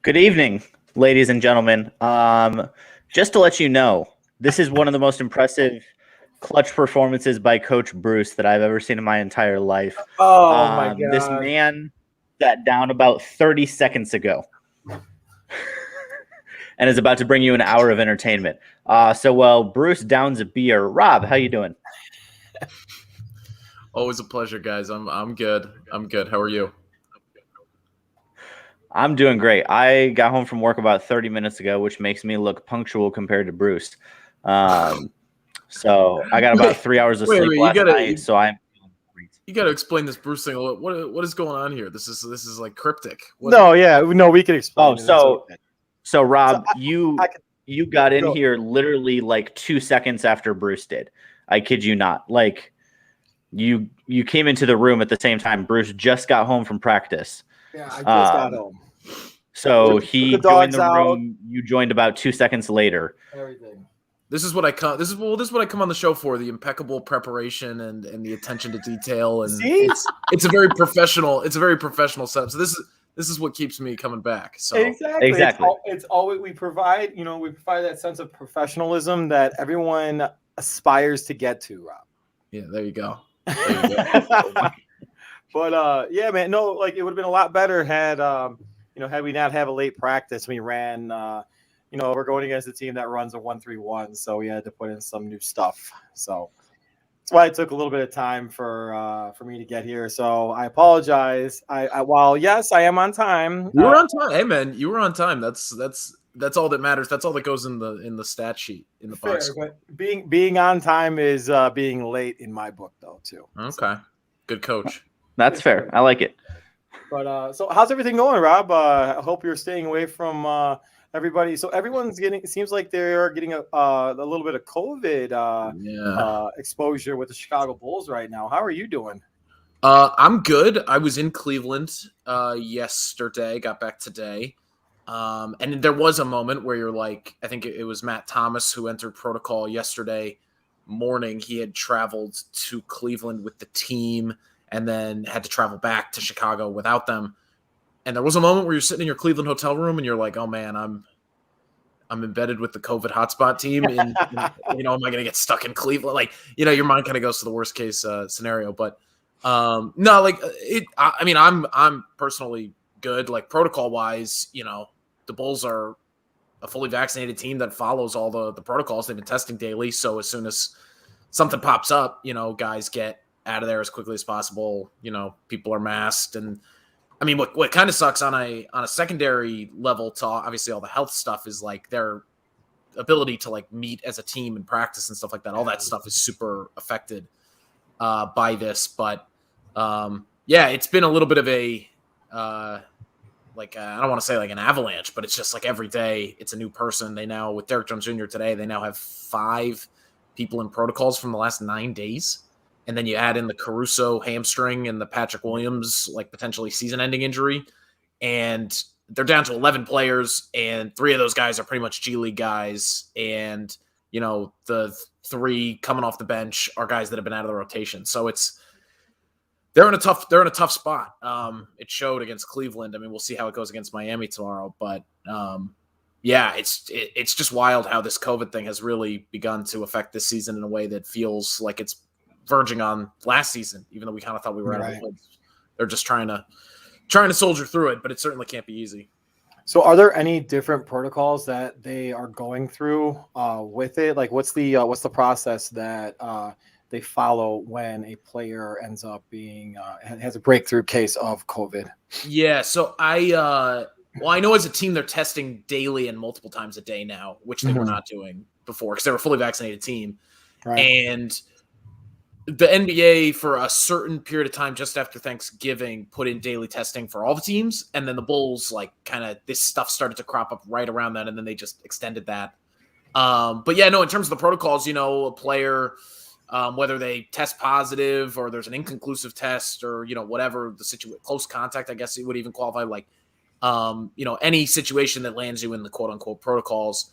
Good evening, ladies and gentlemen. Just to let you know, this is one of the most impressive clutch performances by Coach Bruce that I've ever seen in my entire life. Oh my This God. man sat down about 30 seconds ago and is about to bring you an hour of entertainment. So while Bruce downs a beer, Rob, how you doing? Always a pleasure, guys. I'm good. I'm good. How are you? I'm doing great. I got home from work about 30 minutes ago, which makes me look punctual compared to Bruce. So I got about 3 hours of sleep last night. So I'm feeling great. You got to explain this Bruce thing a little. What is going on here? This is like cryptic. We can explain. So Rob, I you got in go. here literally like 2 seconds after Bruce did. I kid you not. Like you came into the room at the same time. Bruce just got home from practice. Yeah, I just got home. So he joined the room. You joined about 2 seconds later. Everything. This is what I come. This is what I come on the show for: the impeccable preparation and the attention to detail. And it's a very professional. It's a very professional setup. So this is what keeps me coming back. So exactly. It's always we provide. We provide that sense of professionalism that everyone aspires to get to. Rob. Yeah, there you go. But yeah, man, no, like it would have been a lot better had had we not have a late practice. We ran, we're going against a team that runs a 1-3-1, so we had to put in some new stuff. So that's why it took a little bit of time for me to get here. So I apologize. While yes, I am on time. You were on time. Hey man, you were on time. That's all that matters. That's all that goes in the stat sheet in the box. But being on time is being late in my book though too. Okay, so. Good coach. That's fair. I like it. But so how's everything going, Rob? I hope you're staying away from everybody. So everyone's it seems like they're getting a little bit of COVID exposure with the Chicago Bulls right now. How are you doing? I'm good. I was in Cleveland yesterday, got back today. And there was a moment where you're like, I think it was Matt Thomas who entered protocol yesterday morning. He had traveled to Cleveland with the team and then had to travel back to Chicago without them. And there was a moment where you're sitting in your Cleveland hotel room and you're like, oh man, I'm embedded with the COVID hotspot team. And am I going to get stuck in Cleveland? Like, your mind kind of goes to the worst case scenario. But no, like I'm personally good. Like protocol wise, the Bulls are a fully vaccinated team that follows all the protocols. They've been testing daily. So as soon as something pops up, guys get out of there as quickly as possible. People are masked. And I mean, what kind of sucks on a secondary level to obviously all the health stuff is like their ability to like meet as a team and practice and stuff like that. All that stuff is super affected by this. But it's been a little bit of a I don't want to say like an avalanche, but it's just like every day it's a new person. They now, with Derek Jones Jr. today, they now have 5 people in protocols from the last 9 days. And then you add in the Caruso hamstring and the Patrick Williams, like potentially season-ending injury. And they're down to 11 players, and 3 of those guys are pretty much G League guys. And, the 3 coming off the bench are guys that have been out of the rotation. So they're in a tough spot. It showed against Cleveland. I mean, we'll see how it goes against Miami tomorrow. But it's just wild how this COVID thing has really begun to affect this season in a way that feels like it's verging on last season, even though we kind of thought we were out of the woods. They're just trying to soldier through it, but it certainly can't be easy. So are there any different protocols that they are going through with it? Like what's the process that they follow when a player ends up being has a breakthrough case of COVID? Yeah, so I know as a team they're testing daily and multiple times a day now, which they were not doing before because they were a fully vaccinated team. Right. And the NBA for a certain period of time just after Thanksgiving put in daily testing for all the teams, and then the Bulls this stuff started to crop up right around that, and then they just extended that. But yeah, no, in terms of the protocols, a player, whether they test positive or there's an inconclusive test or whatever the situation, close contact, I guess it would even qualify. Like any situation that lands you in the quote unquote protocols,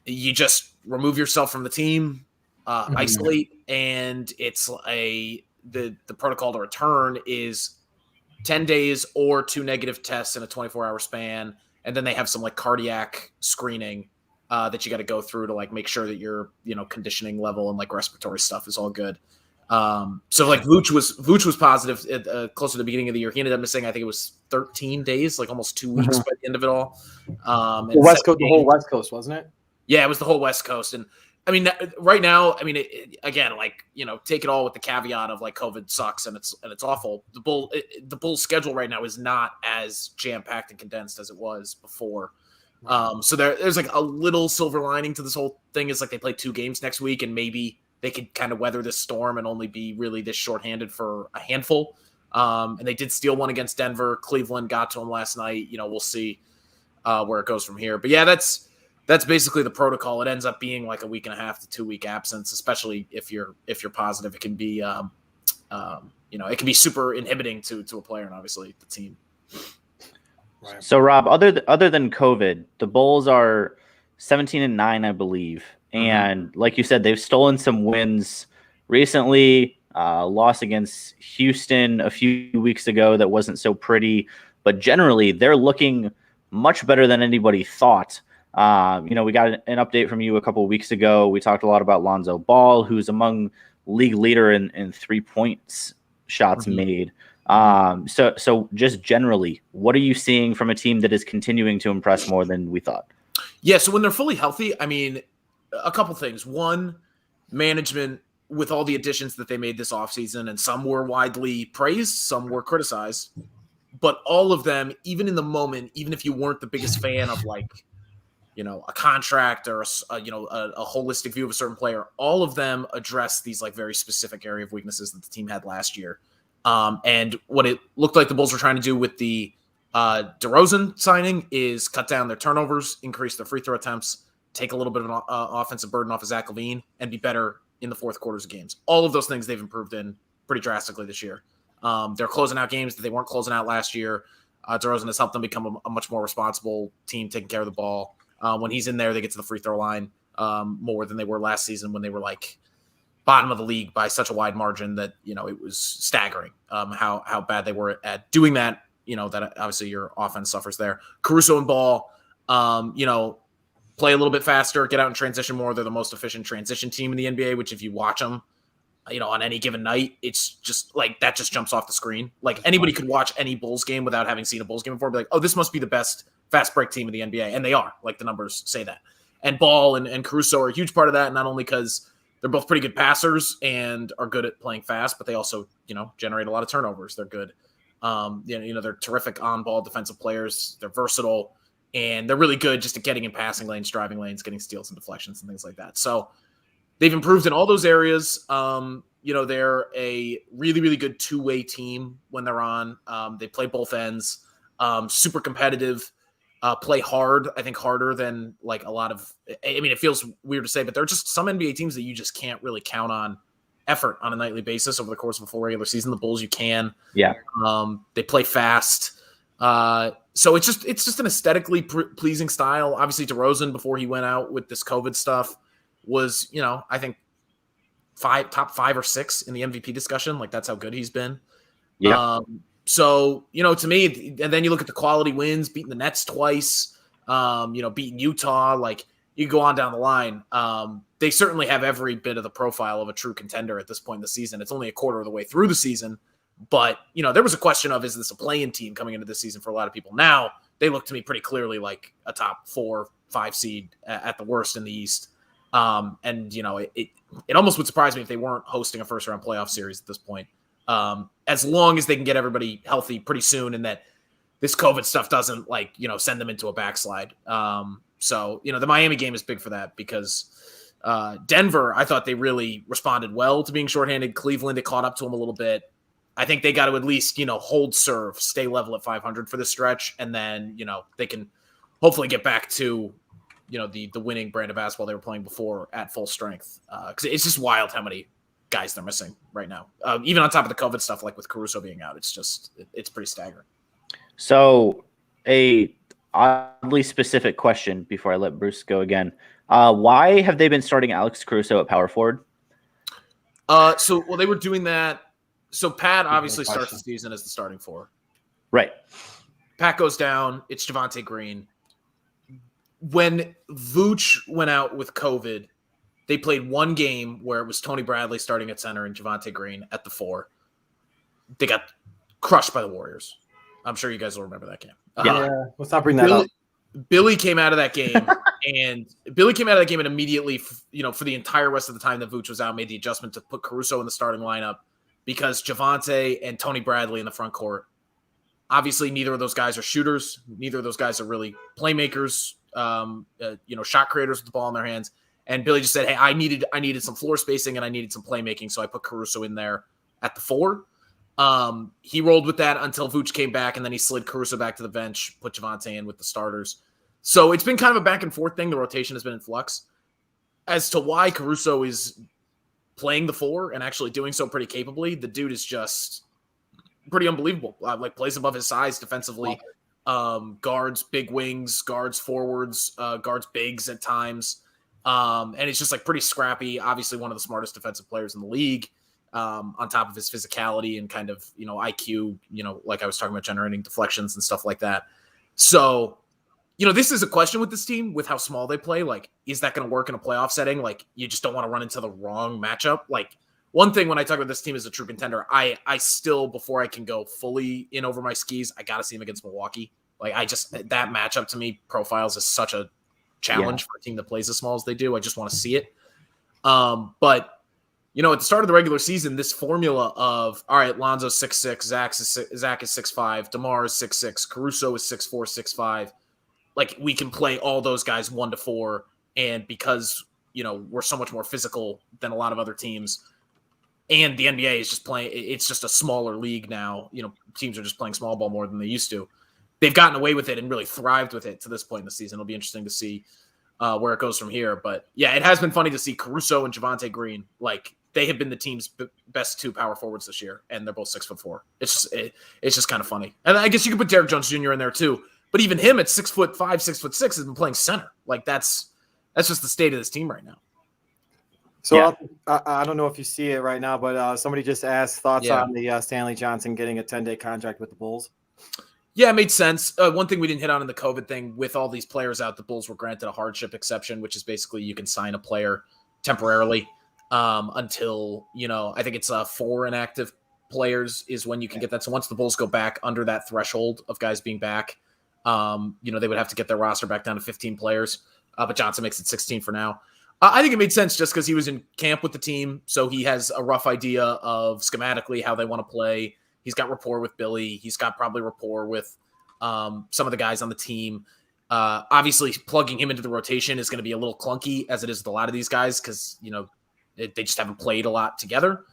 you just remove yourself from the team. Isolate, and it's the protocol to return is 10 days or 2 negative tests in a 24-hour span, and then they have some like cardiac screening that you got to go through to like make sure that your conditioning level and like respiratory stuff is all good. So like Vooch was positive close to the beginning of the year. He ended up missing, I think it was 13 days, like almost 2 weeks by the end of it all. And the whole West Coast, wasn't it? Yeah, it was the whole West Coast. And I mean, right now, I mean, again, like, take it all with the caveat of like COVID sucks and it's awful. The Bulls schedule right now is not as jam-packed and condensed as it was before. So there's like a little silver lining to this whole thing is like they play 2 games next week and maybe they could kind of weather this storm and only be really this shorthanded for a handful. And they did steal one against Denver. Cleveland got to them last night. We'll see where it goes from here. But yeah, that's basically the protocol. It ends up being like a week and a half to 2 week absence, especially if you're positive. It can be, it can be super inhibiting to a player and obviously the team. Right. So Rob, other than COVID, the Bulls are 17-9, I believe. And like you said, they've stolen some wins recently. Loss against Houston a few weeks ago that wasn't so pretty, but generally they're looking much better than anybody thought. We got an update from you a couple of weeks ago. We talked a lot about Lonzo Ball, who's among league leader in 3-point shots made. So just generally, what are you seeing from a team that is continuing to impress more than we thought? Yeah, so when they're fully healthy, I mean, a couple things. One, management with all the additions that they made this offseason, and some were widely praised, some were criticized, but all of them, even in the moment, even if you weren't the biggest fan of like, a contract or a holistic view of a certain player, all of them address these like very specific area of weaknesses that the team had last year. And what it looked like the Bulls were trying to do with the DeRozan signing is cut down their turnovers, increase their free throw attempts, take a little bit of an offensive burden off of Zach LaVine, and be better in the fourth quarters of games. All of those things they've improved in pretty drastically this year. They're closing out games that they weren't closing out last year. DeRozan has helped them become a much more responsible team taking care of the ball. When he's in there, they get to the free throw line more than they were last season when they were like bottom of the league by such a wide margin that, it was staggering how bad they were at doing that, that obviously your offense suffers there. Caruso and Ball, play a little bit faster, get out and transition more. They're the most efficient transition team in the NBA, which if you watch them, on any given night, it's just like that just jumps off the screen. Like anybody could watch any Bulls game without having seen a Bulls game before, be like, oh, this must be the best fast break team in the NBA. And they are, like the numbers say that. And Ball and Caruso are a huge part of that, not only because they're both pretty good passers and are good at playing fast, but they also, generate a lot of turnovers. They're good. They're terrific on-ball defensive players. They're versatile. And they're really good just at getting in passing lanes, driving lanes, getting steals and deflections and things like that. So they've improved in all those areas. They're a really, really good two-way team when they're on. They play both ends. Super competitive. Play hard. I think harder than like a lot of – I mean, it feels weird to say, but there are just some NBA teams that you just can't really count on effort on a nightly basis over the course of a full regular season. The Bulls you can. Yeah. They play fast. So it's just an aesthetically pleasing style. Obviously, DeRozan, before he went out with this COVID stuff, was, I think top 5 or 6 in the MVP discussion. Like that's how good he's been. Yeah. So, to me, and then you look at the quality wins, beating the Nets twice, beating Utah, like you go on down the line. They certainly have every bit of the profile of a true contender at this point in the season. It's only a quarter of the way through the season. But, there was a question of, is this a play-in team coming into this season for a lot of people? Now, they look to me pretty clearly like a top 4, 5 seed at the worst in the East. It almost would surprise me if they weren't hosting a first-round playoff series at this point. As long as they can get everybody healthy pretty soon and that this COVID stuff doesn't send them into a backslide. The Miami game is big for that because Denver, I thought they really responded well to being shorthanded. Cleveland, it caught up to them a little bit. I think they got to at least, hold serve, stay level at 500 for this stretch. And then, they can hopefully get back to, the winning brand of basketball they were playing before at full strength. Because it's just wild how many guys they're missing right now. Even on top of the COVID stuff, like with Caruso being out, it's pretty staggering. So a oddly specific question before I let Bruce go again. Why have they been starting Alex Caruso at power forward? They were doing that. So Pat obviously starts the season as the starting 4. Right. Pat goes down. It's Javonte Green. when Vooch went out with COVID, they played one game where it was Tony Bradley starting at center and Javonte Green at the 4. They got crushed by the Warriors. I'm sure you guys will remember that game. Yeah, let's not bring that up. Billy came out of that game, and immediately, for the entire rest of the time that Vooch was out, made the adjustment to put Caruso in the starting lineup because Javonte and Tony Bradley in the front court. Obviously, neither of those guys are shooters. Neither of those guys are really playmakers, shot creators with the ball in their hands. And Billy just said, hey, I needed some floor spacing and I needed some playmaking, so I put Caruso in there at the 4. He rolled with that until Vooch came back, and then he slid Caruso back to the bench, put Javonte in with the starters. So it's been kind of a back and forth thing. The rotation has been in flux. As to why Caruso is playing the 4 and actually doing so pretty capably, the dude is just pretty unbelievable. Plays above his size defensively. Guards big wings, guards forwards, guards bigs at times. And it's just pretty scrappy. Obviously one of the smartest defensive players in the league. On top of his physicality and kind of, IQ, like I was talking about, generating deflections and stuff like that. So, this is a question with this team with how small they play. Is that going to work in a playoff setting? You just don't want to run into the wrong matchup. One thing when I talk about this team as a true contender, I still, before I can go fully in over my skis, I got to see him against Milwaukee. That matchup to me profiles as such a challenge for a team that plays as small as they do. I just want to see it. But at the start of the regular season, this formula of, all right, Lonzo's 6'6", Zach is 6'5", DeMar is 6'6", Caruso is 6'4", 6'5". We can play all those guys 1-4, and because we're so much more physical than a lot of other teams, and the NBA is just playing. It's just a smaller league now. Teams are just playing small ball more than they used to. They've gotten away with it and really thrived with it to this point in the season. It'll be interesting to see where it goes from here. But yeah, it has been funny to see Caruso and Javonte Green. They have been the team's best 2 power forwards this year, and they're both 6'4". It's just kind of funny. And I guess you could put Derrick Jones Jr. in there too. But even him at 6'5", 6'6", has been playing center. That's just the state of this team right now. So I don't know if you see it right now, but somebody just asked thoughts on the Stanley Johnson getting a 10-day contract with the Bulls. Yeah, it made sense. One thing we didn't hit on in the COVID thing, with all these players out, the Bulls were granted a hardship exception, which is basically you can sign a player temporarily until, I think it's 4 inactive players is when you can get that. So once the Bulls go back under that threshold of guys being back, they would have to get their roster back down to 15 players. But Johnson makes it 16 for now. I think it made sense just because he was in camp with the team, so he has a rough idea of schematically how they want to play. He's got rapport with Billy. He's got probably rapport with some of the guys on the team. Obviously, plugging him into the rotation is going to be a little clunky, as it is with a lot of these guys, because they just haven't played a lot together.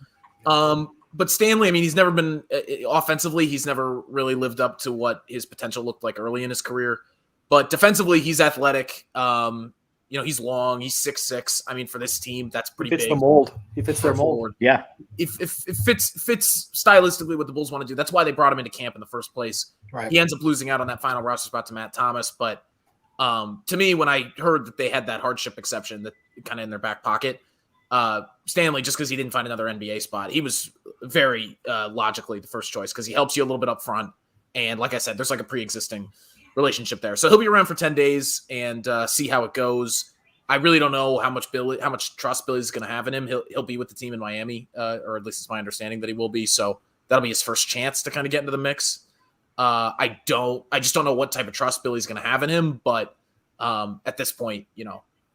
But Stanley, he's never been offensively. He's never really lived up to what his potential looked like early in his career. But defensively, he's athletic. He's long. He's 6'6". For this team, that's pretty big. He fits the mold. He fits their mold. Yeah. It fits stylistically what the Bulls want to do. That's why they brought him into camp in the first place. Right. He ends up losing out on that final roster spot to Matt Thomas. But to me, when I heard that they had that hardship exception that kind of in their back pocket, Stanley, just because he didn't find another NBA spot, he was very logically the first choice because he helps you a little bit up front. And like I said, there's a pre-existing relationship there. So he'll be around for 10 days and see how it goes. I really don't know how much trust Billy's going to have in him. He'll be with the team in Miami, or at least it's my understanding that he will be. So that'll be his first chance to kind of get into the mix. I just don't know what type of trust Billy's going to have in him. But at this point,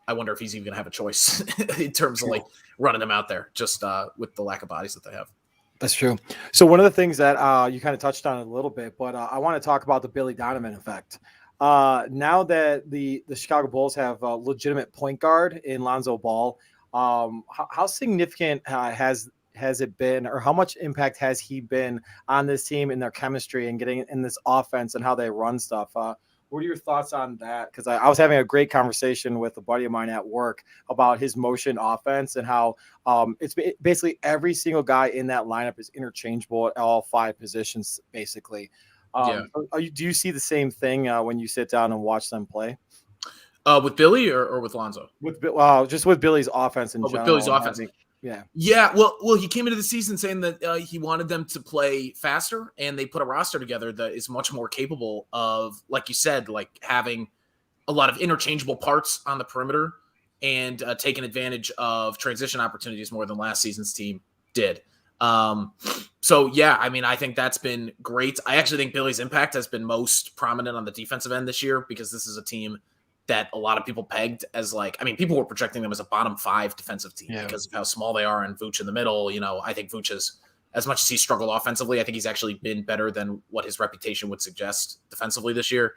I wonder if he's even going to have a choice in terms of running them out there, just with the lack of bodies that they have. That's true. So one of the things that you kind of touched on a little bit, but I want to talk about the Billy Donovan effect. Now that the Chicago Bulls have a legitimate point guard in Lonzo Ball, how significant has it been, or how much impact has he been on this team in their chemistry and getting in this offense and how they run stuff? What are your thoughts on that? Because I was having a great conversation with a buddy of mine at work about his motion offense and how it's basically every single guy in that lineup is interchangeable at all 5 positions, basically. Do you see the same thing when you sit down and watch them play? With Billy or with Lonzo? Just with Billy's offense in general. With Billy's offense. Yeah. Well, he came into the season saying that he wanted them to play faster, and they put a roster together that is much more capable of, like you said, having a lot of interchangeable parts on the perimeter and taking advantage of transition opportunities more than last season's team did. So yeah, I mean, I think that's been great. I actually think Billy's impact has been most prominent on the defensive end this year because this is a team that a lot of people pegged as people were projecting them as a bottom 5 defensive team because of how small they are and Vooch in the middle. I think Vooch is, as much as he struggled offensively, I think he's actually been better than what his reputation would suggest defensively this year.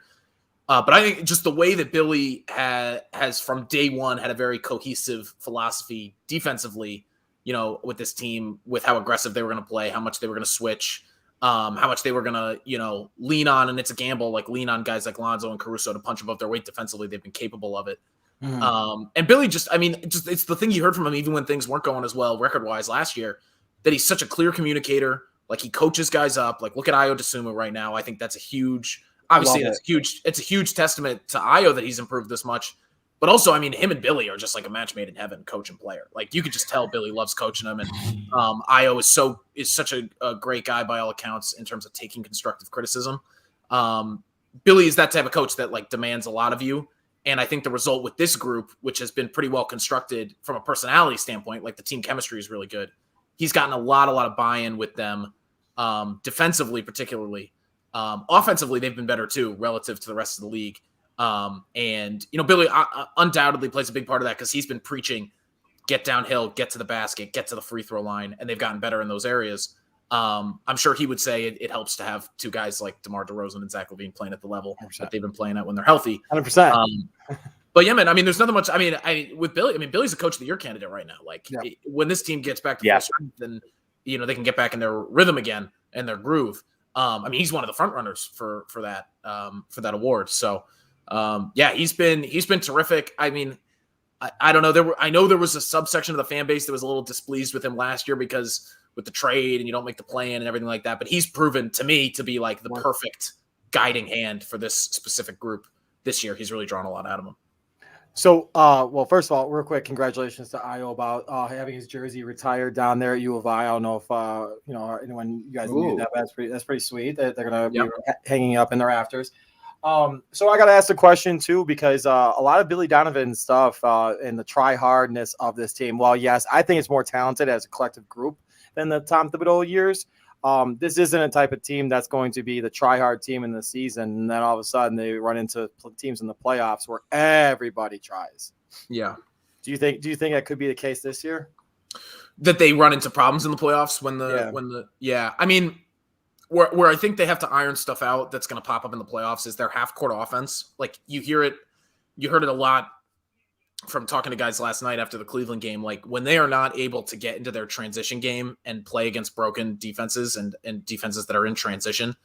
But I think just the way that Billy has from day one had a very cohesive philosophy defensively, with this team, with how aggressive they were going to play, how much they were going to switch, how much they were going to, lean on, and it's a gamble, lean on guys like Lonzo and Caruso to punch above their weight defensively. They've been capable of it. And Billy it's the thing you heard from him, even when things weren't going as well record-wise last year, that he's such a clear communicator. He coaches guys up. Look at Ayo Dosunmu right now. I think that's a huge, obviously it's a huge testament to Ayo that he's improved this much. But also, him and Billy are just like a match made in heaven, coach and player. You could just tell Billy loves coaching him, and Ayo is such a great guy by all accounts in terms of taking constructive criticism. Billy is that type of coach that demands a lot of you, and I think the result with this group, which has been pretty well constructed from a personality standpoint, the team chemistry is really good. He's gotten a lot of buy-in with them, defensively particularly. Offensively, they've been better too relative to the rest of the league. And Billy undoubtedly plays a big part of that because he's been preaching, get downhill, get to the basket, get to the free throw line, and they've gotten better in those areas. I'm sure he would say it helps to have two guys like DeMar DeRozan and Zach LaVine playing at the level 100%. That they've been playing at when they're healthy. 100%. But yeah, man, there's nothing much. With Billy, Billy's a coach of the year candidate right now. When this team gets back to full strength, then they can get back in their rhythm again and their groove. He's one of the front runners for that award. So. He's been terrific. I don't know. I know there was a subsection of the fan base that was a little displeased with him last year because with the trade and you don't make the play in and everything like that. But he's proven to me to be the perfect guiding hand for this specific group this year. He's really drawn a lot out of them. So, first of all, real quick, congratulations to Ayo about having his jersey retired down there at U of I. I don't know if anyone you guys knew that, but that's pretty sweet. They're gonna be hanging up in the rafters. So I got to ask the question too, because a lot of Billy Donovan stuff and the try hardness of this team. Well, yes, I think it's more talented as a collective group than the Tom Thibodeau years. This isn't a type of team that's going to be the try hard team in the season. And then all of a sudden they run into teams in the playoffs where everybody tries. Yeah. Do you think that could be the case this year? That they run into problems in the playoffs Where I think they have to iron stuff out that's going to pop up in the playoffs is their half-court offense. You heard it a lot from talking to guys last night after the Cleveland game. When they are not able to get into their transition game and play against broken defenses and defenses that are in transition,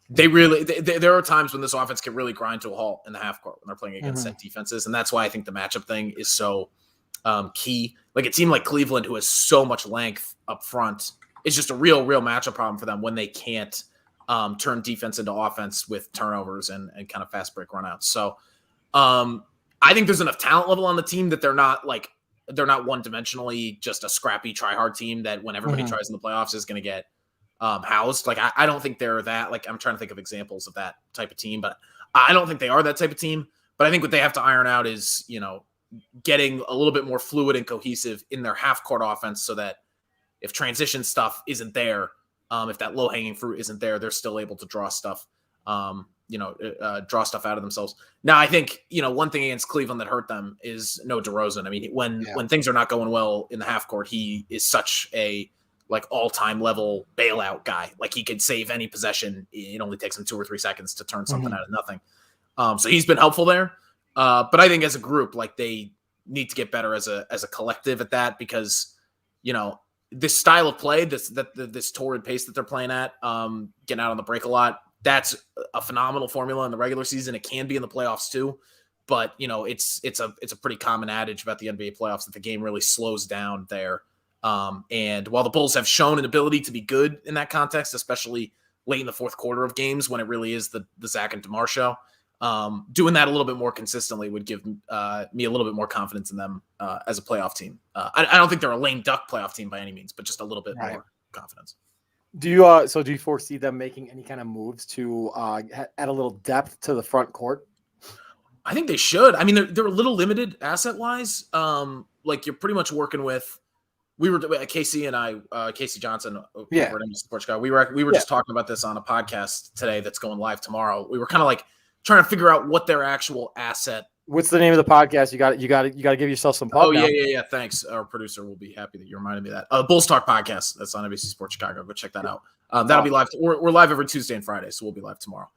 there are times when this offense can really grind to a halt in the half-court when they're playing against set defenses, and that's why I think the matchup thing is so key. A team like Cleveland, who has so much length up front, it's just a real matchup problem for them when they can't turn defense into offense with turnovers and kind of fast break runouts. So I think there's enough talent level on the team that they're not one-dimensionally just a scrappy try-hard team that when everybody tries in the playoffs is going to get housed. I don't think they're that. I'm trying to think of examples of that type of team, but I don't think they are that type of team. But I think what they have to iron out is, getting a little bit more fluid and cohesive in their half-court offense so that if transition stuff isn't there, if that low-hanging fruit isn't there, they're still able to draw stuff, out of themselves. Now, I think, one thing against Cleveland that hurt them is no DeRozan. When things are not going well in the half court, he is such a all-time level bailout guy. He could save any possession. It only takes him 2 or 3 seconds to turn something out of nothing. So he's been helpful there. But I think as a group, they need to get better as a collective at that because, this style of play, this torrid pace that they're playing at, getting out on the break a lot, that's a phenomenal formula in the regular season. It can be in the playoffs too, but it's a pretty common adage about the NBA playoffs that the game really slows down there. And while the Bulls have shown an ability to be good in that context, especially late in the fourth quarter of games when it really is the Zach and DeMar show, doing that a little bit more consistently would give me a little bit more confidence in them as a playoff team. I don't think they're a lame duck playoff team by any means, but just a little bit more confidence. Do you foresee them making any kind of moves to add a little depth to the front court? I think they should. I mean, they're a little limited asset-wise. Like you're pretty much working with. We were Casey and I, Casey Johnson, over at NBC Sports Guy. We were just talking about this on a podcast today that's going live tomorrow. We were kind of like trying to figure out what their actual asset. What's the name of the podcast? You got to give yourself some pub. Oh yeah. Thanks. Our producer will be happy that you reminded me of that. Bulls Talk podcast. That's on NBC Sports Chicago. Go check that out. That'll be live. We're live every Tuesday and Friday, so we'll be live tomorrow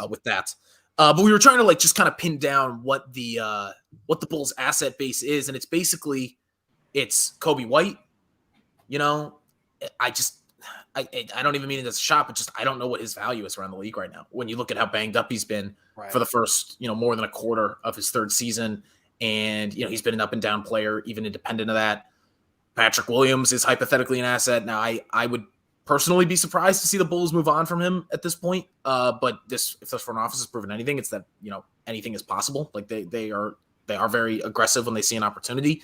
with that. But we were trying to like just kind of pin down what the Bulls asset base is, and it's basically Kobe White. You know, I don't even mean it as a shot, but just I don't know what his value is around the league right now. When you look at how banged up he's been for the first, more than a quarter of his third season, and he's been an up and down player, even independent of that. Patrick Williams is hypothetically an asset. Now, I would personally be surprised to see the Bulls move on from him at this point. But if the front office has proven anything, it's that anything is possible. Like they are very aggressive when they see an opportunity.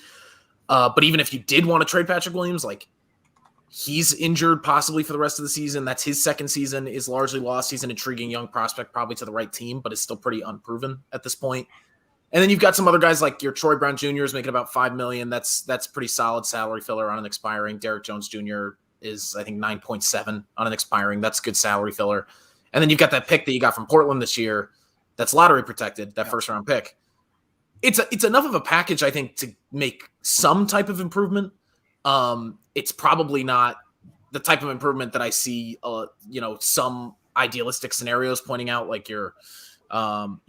But even if you did want to trade Patrick Williams, like he's injured possibly for the rest of the season. That's his second season, is largely lost. He's an intriguing young prospect, probably to the right team, but is still pretty unproven at this point. And then you've got some other guys like your Troy Brown Jr. is making about $5 million. That's pretty solid salary filler on an expiring. Derrick Jones Jr. is, I think, 9.7 on an expiring. That's good salary filler. And then you've got that pick that you got from Portland this year. That's lottery protected. That first round pick. It's enough of a package, I think, to make some type of improvement. It's probably not the type of improvement that I see, some idealistic scenarios pointing out. Like I'm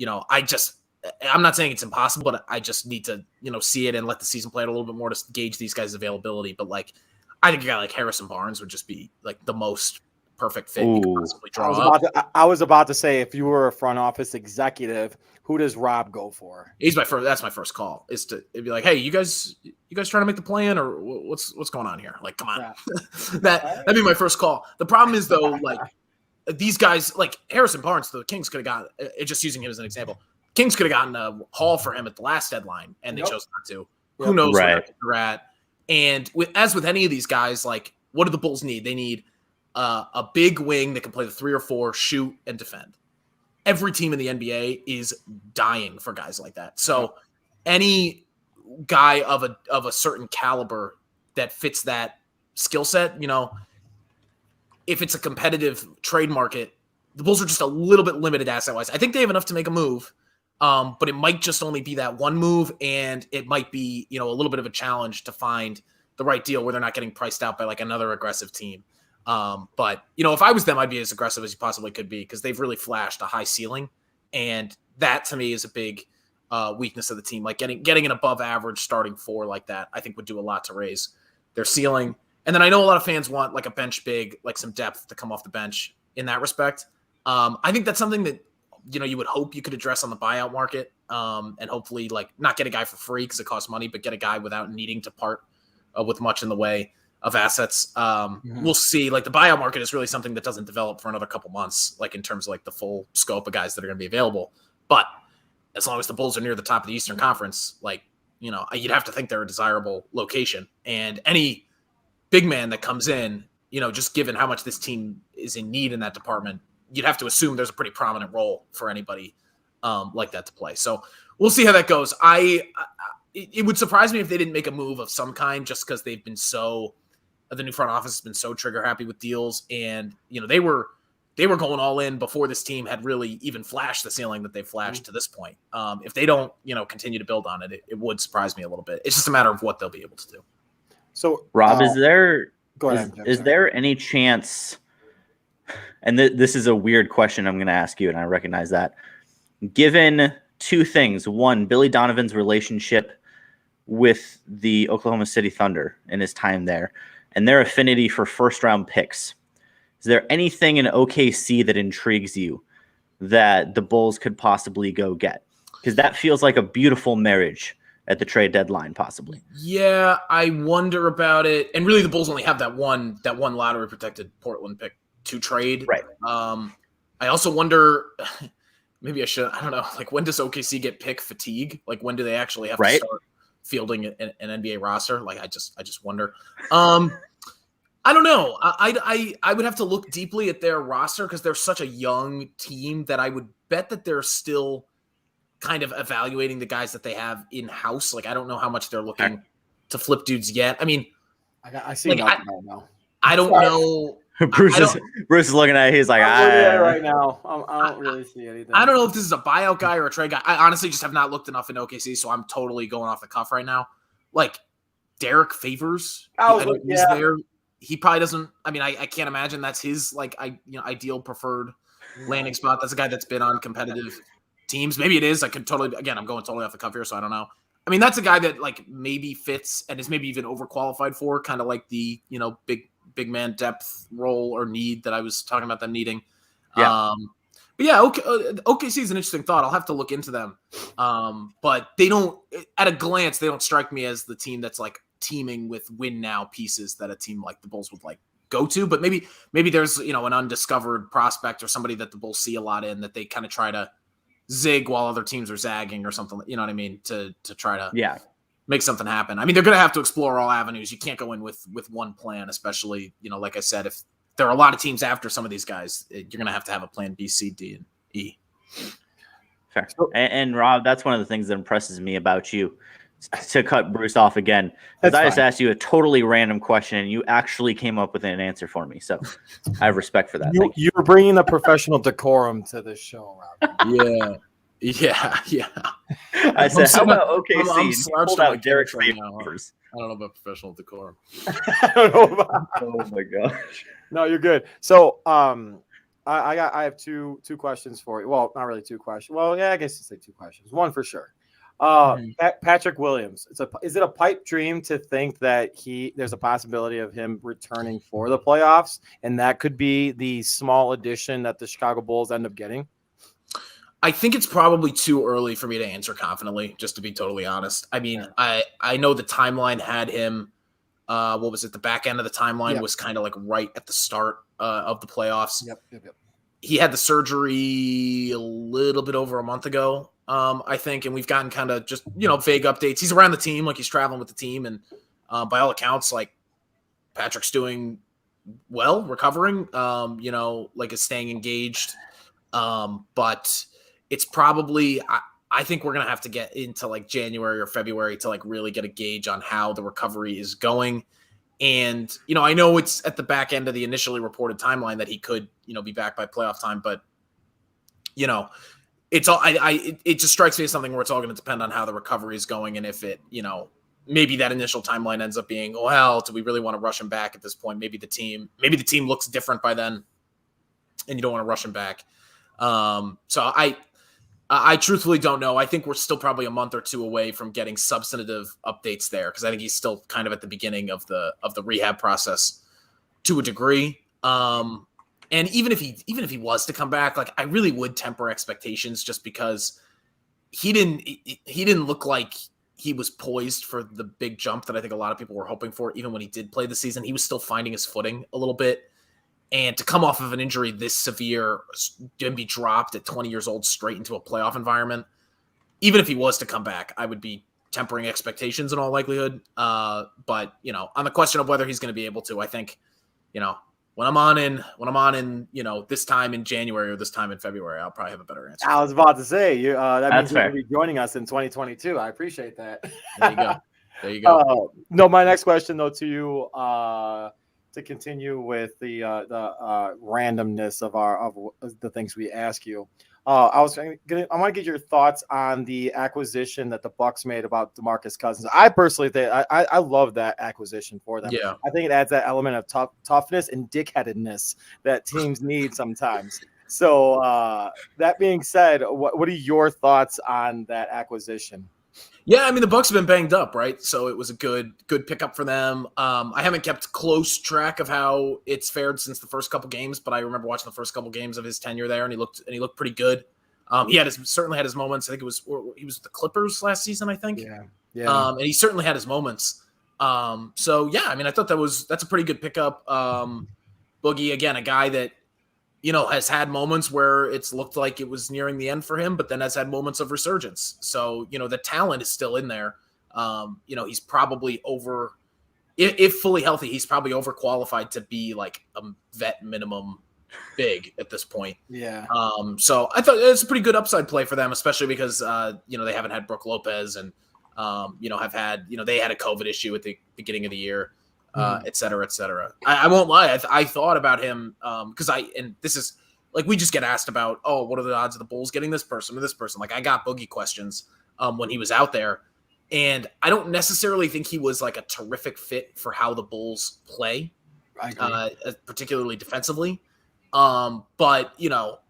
not saying it's impossible, but I just need to, see it and let the season play out a little bit more to gauge these guys' availability. But like, I think a guy like Harrison Barnes would just be like the most perfect fit you could possibly draw up. I was about to say, if you were a front office executive, who does Rob go for? That's my first call. It'd be like, hey, you guys trying to make the plan, or what's going on here? Like, come on, that'd be my first call. The problem is though, like these guys, like Harrison Barnes, the Kings could have gotten. Just using him as an example, Kings could have gotten a haul for him at the last deadline, and they chose not to. Who knows where they're at? And as with any of these guys, like, what do the Bulls need? They need a big wing that can play the 3 or 4, shoot, and defend. Every team in the NBA is dying for guys like that. So any guy of a certain caliber that fits that skill set, if it's a competitive trade market, the Bulls are just a little bit limited asset-wise. I think they have enough to make a move, but it might just only be that one move, and it might be, a little bit of a challenge to find the right deal where they're not getting priced out by like another aggressive team. But if I was them, I'd be as aggressive as you possibly could be, because they've really flashed a high ceiling, and that to me is a big weakness of the team. Like getting an above average starting 4 like that, I think would do a lot to raise their ceiling. And then I know a lot of fans want like a bench big, like some depth to come off the bench in that respect. I think that's something that, you would hope you could address on the buyout market, and hopefully like not get a guy for free because it costs money, but get a guy without needing to part with much in the way of assets. We'll see. Like the buyout market is really something that doesn't develop for another couple months, like in terms of like the full scope of guys that are going to be available. But as long as the Bulls are near the top of the Eastern Conference, like, you'd have to think they're a desirable location. And any big man that comes in, just given how much this team is in need in that department, you'd have to assume there's a pretty prominent role for anybody like that to play. So we'll see how that goes. It would surprise me if they didn't make a move of some kind, just because they've been the new front office has been so trigger happy with deals, and they were going all in before this team had really even flashed the ceiling that they've flashed to this point. If they don't, continue to build on it, it would surprise me a little bit. It's just a matter of what they'll be able to do. So, Rob, is there any chance? And this is a weird question I'm going to ask you, and I recognize that. Given two things: one, Billy Donovan's relationship with the Oklahoma City Thunder in his time there, and their affinity for first-round picks. Is there anything in OKC that intrigues you that the Bulls could possibly go get? Because that feels like a beautiful marriage at the trade deadline, possibly. Yeah, I wonder about it. And really, the Bulls only have that one lottery-protected Portland pick to trade. Right. I also wonder, maybe I don't know, like when does OKC get pick fatigue? Like when do they actually have to start fielding an NBA roster? Like I just wonder. I don't know. I would have to look deeply at their roster because they're such a young team that I would bet that they're still kind of evaluating the guys that they have in-house. Like, I don't know how much they're looking to flip dudes yet. I mean, I see nothing right now. I don't know. Bruce is looking at it. He's like, I'm looking at it right now. I don't really see anything. I don't know if this is a buyout guy or a trade guy. I honestly just have not looked enough in OKC, so I'm totally going off the cuff right now. Like, Derek Favors, he's there. He probably doesn't. I mean, I can't imagine that's his ideal preferred landing spot. That's a guy that's been on competitive teams. Maybe it is. I could totally. Again, I'm going totally off the cuff here, so I don't know. I mean, that's a guy that like maybe fits and is maybe even overqualified for kind of like the big man depth role or need that I was talking about them needing. Yeah. But yeah, OKC is an interesting thought. I'll have to look into them. But they don't, at a glance, they don't strike me as the team that's like teaming with win now pieces that a team like the Bulls would like go to. But maybe there's, an undiscovered prospect or somebody that the Bulls see a lot in that they kind of try to zig while other teams are zagging or something, you know what I mean? To try to make something happen. I mean, they're going to have to explore all avenues. You can't go in with one plan, especially, like I said, if there are a lot of teams after some of these guys, you're going to have a plan B, C, D, and E. Fair. And Rob, that's one of the things that impresses me about you. To cut Bruce off again, because I just asked you a totally random question and you actually came up with an answer for me. So I have respect for that. You were bringing the professional decorum to this show, Rob. Yeah. I said, how about OKC? Pulled out Derek Favors. I don't know about professional decorum. I don't know about. Oh my gosh. No, you're good. So, I have two questions for you. Well, not really two questions. Well, yeah, I guess you say two questions. One for sure. Patrick Williams. Is it a pipe dream to think that there's a possibility of him returning for the playoffs, and that could be the small addition that the Chicago Bulls end up getting? I think it's probably too early for me to answer confidently, just to be totally honest. I mean, I know the timeline had him. What was it? The back end of the timeline was kind of like right at the start of the playoffs. Yep. He had the surgery a little bit over a month ago, I think, and we've gotten kind of just vague updates. He's around the team, like he's traveling with the team, and by all accounts, like Patrick's doing well, recovering. Like is staying engaged, but it's probably I think we're gonna have to get into like January or February to like really get a gauge on how the recovery is going. And, I know it's at the back end of the initially reported timeline that he could, be back by playoff time, but, it's all, it just strikes me as something where it's all going to depend on how the recovery is going. And if it, maybe that initial timeline ends up being, well, do we really want to rush him back at this point? Maybe the team looks different by then and you don't want to rush him back. So I truthfully don't know. I think we're still probably a month or two away from getting substantive updates there because I think he's still kind of at the beginning of the rehab process to a degree. And even if he was to come back, like I really would temper expectations just because he didn't look like he was poised for the big jump that I think a lot of people were hoping for. Even when he did play the season, he was still finding his footing a little bit. And to come off of an injury this severe and be dropped at 20 years old straight into a playoff environment, even if he was to come back, I would be tempering expectations in all likelihood. But, on the question of whether he's going to be able to, I think, when I'm on in, this time in January or this time in February, I'll probably have a better answer. I was about to say, that means you're going to be joining us in 2022. I appreciate that. There you go. No, my next question, though, to you, to continue with the randomness of the things we ask you. I want to get your thoughts on the acquisition that the Bucks made about DeMarcus Cousins. I personally think I love that acquisition for them. Yeah. I think it adds that element of toughness and dickheadedness that teams need sometimes. So that being said, what are your thoughts on that acquisition? Yeah, I mean, the Bucks have been banged up, right? So it was a good pickup for them. I haven't kept close track of how it's fared since the first couple games, but I remember watching the first couple games of his tenure there, and he looked pretty good. He certainly had his moments. I think he was with the Clippers last season, I think. Yeah. And he certainly had his moments. So yeah, I mean, I thought that's a pretty good pickup. Boogie, again, a guy that has had moments where it's looked like it was nearing the end for him, but then has had moments of resurgence. So, the talent is still in there. He's probably if fully healthy, he's probably overqualified to be like a vet minimum big at this point. Yeah. So I thought it's a pretty good upside play for them, especially because they haven't had Brooke Lopez and have had they had a COVID issue at the beginning of the year, et cetera, et cetera. I won't lie, I thought about him because this is like we just get asked about, oh, what are the odds of the Bulls getting this person or this person? Like I got Boogie questions when he was out there, and I don't necessarily think he was like a terrific fit for how the Bulls play, particularly defensively. But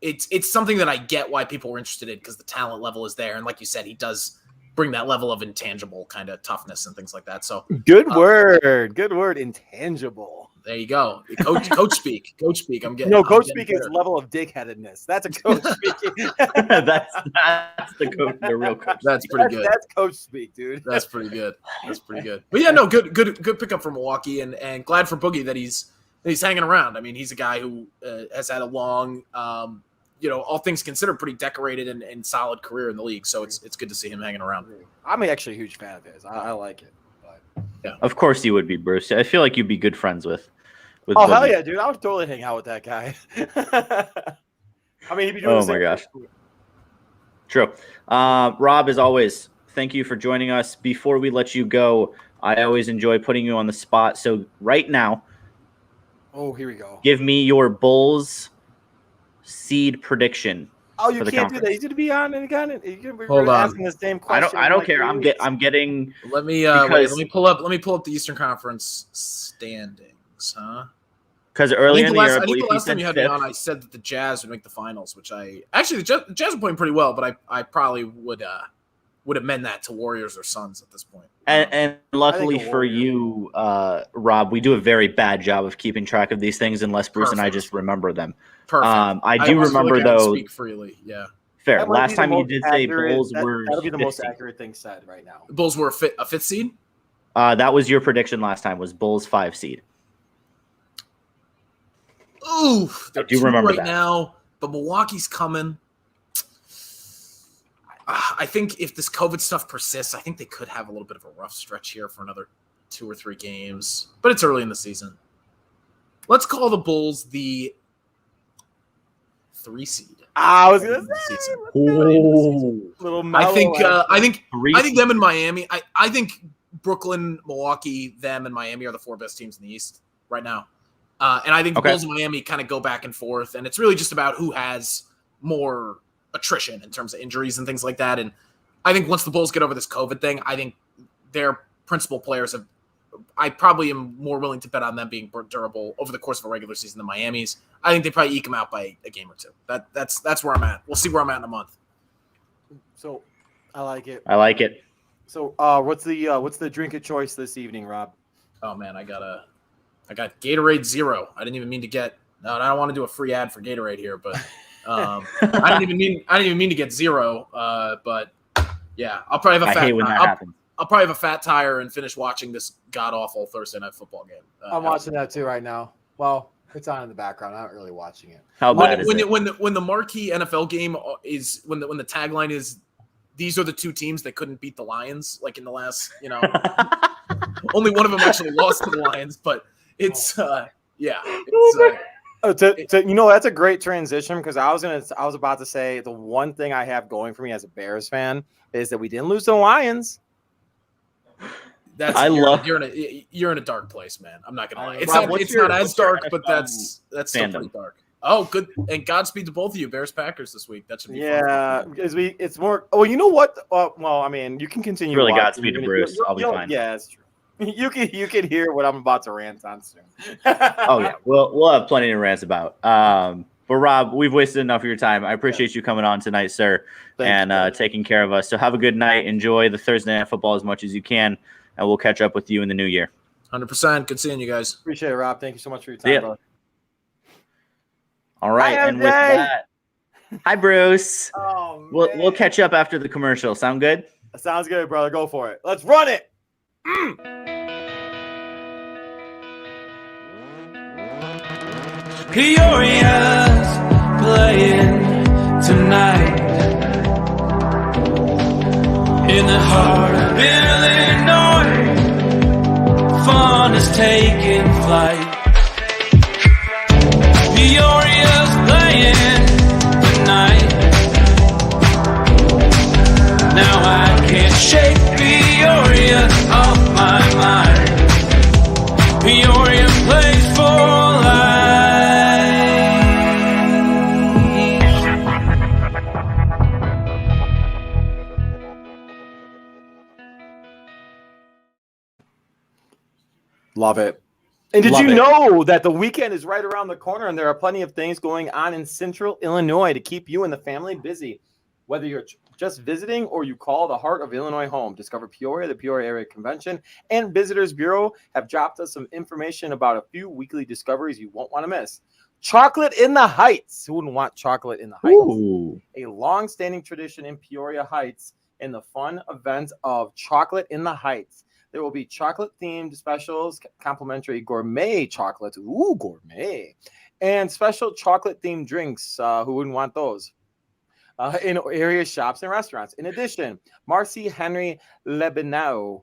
it's something that I get why people were interested in because the talent level is there. And like you said, he does bring that level of intangible kind of toughness and things like that. So good word, intangible. There you go. Coach speak. I'm getting coach speak is level of dickheadedness. That's a coach speaking. that's the real coach. That's pretty good. That's coach speak, dude. That's pretty good. But yeah, no, good pickup for Milwaukee and glad for Boogie that he's hanging around. I mean, he's a guy who has had a long, all things considered, pretty decorated and solid career in the league. So it's good to see him hanging around. I'm actually a huge fan of his. I like it. But. Yeah, of course you would be, Bruce. I feel like you'd be good friends with. Oh Boogie. Hell yeah, dude! I would totally hang out with that guy. I mean, he'd be doing. Oh my gosh. True. Rob, as always, thank you for joining us. Before we let you go, I always enjoy putting you on the spot. So right now. Oh, here we go. Give me your Bulls seed prediction. Oh, you can't do that. He's going to be on and again. Hold on. Asking the same question. I don't care. I'm getting. Let me let me pull up the Eastern Conference standings, huh? Because earlier in the year, I think the last time you had me on, I said that the Jazz would make the finals, which the Jazz are playing pretty well, but I probably would amend that to Warriors or Suns at this point. And luckily for you, Rob, we do a very bad job of keeping track of these things unless Bruce and I just remember them. Perfect. I do remember though. Speak freely, yeah. Fair. Last time you did say Bulls were. That'll be the most accurate thing said right now. The Bulls were a fifth seed. That was your prediction last time. Was Bulls 5 seed? Ooh, I do remember right that now, but Milwaukee's coming. I think if this COVID stuff persists, I think they could have a little bit of a rough stretch here for another 2 or 3 games. But it's early in the season. Let's call the Bulls the 3 seed. I was gonna say little. I think them and Miami. I think Brooklyn, Milwaukee, them and Miami are the 4 best teams in the East right now. And I think the Bulls and Miami kind of go back and forth, and it's really just about who has more attrition in terms of injuries and things like that. And I think once the Bulls get over this COVID thing, I think their principal players I probably am more willing to bet on them being durable over the course of a regular season than Miami's. I think they probably eke them out by a game or 2. That's where I'm at. We'll see where I'm at in a month. So I like it. So what's the drink of choice this evening, Rob? Oh man, I got Gatorade Zero. I didn't even mean to get. No, I don't want to do a free ad for Gatorade here, but I didn't even mean to get zero. But yeah, I'll probably have a fat. I'll probably have a fat tire and finish watching this god awful Thursday night football game. I'm watching that too right now. Well, it's on in the background. I'm not really watching it. How bad is it? When the marquee NFL game is when the tagline is, these are the 2 teams that couldn't beat the Lions, like in the last, only one of them actually lost to the Lions, but it's that's a great transition because I was about to say the one thing I have going for me as a Bears fan is that we didn't lose to the Lions. You're in a dark place, man. I'm not gonna lie. It's not as dark, but that's still pretty dark. Oh, good, and Godspeed to both of you, Bears Packers this week. That should be fun. It's more. Oh, you know what? Well, I mean, you can continue. Really, Godspeed to Bruce. I'll be fine. Yeah, it's true. You can hear what I'm about to rant on soon. Oh yeah, we'll have plenty to rant about. But Rob, we've wasted enough of your time. I appreciate you coming on tonight, sir, and taking care of us. So have a good night. Enjoy the Thursday Night Football as much as you can, and we'll catch up with you in the new year. 100%. Good seeing you guys. Appreciate it, Rob. Thank you so much for your time, brother. All right, and with that, hi, Bruce. Oh, we'll catch up after the commercial. Sound good? Sounds good, brother. Go for it. Let's run it. Peoria's playing tonight in the heart of Illinois. Fun is taking flight. Peoria Love it. And did Love you it. know that the weekend is right around the corner and there are plenty of things going on in Central Illinois to keep you and the family busy? Whether you're just visiting or you call the heart of Illinois home, Discover Peoria, the Peoria Area Convention, and Visitors Bureau have dropped us some information about a few weekly discoveries you won't want to miss. Chocolate in the Heights. Who wouldn't want chocolate in the Heights? Ooh. A long-standing tradition in Peoria Heights and the fun event of Chocolate in the Heights. There will be chocolate-themed specials, complimentary gourmet chocolates, ooh, gourmet, and special chocolate-themed drinks. Who wouldn't want those? In area shops and restaurants. In addition, Marcy Henry Lebenau,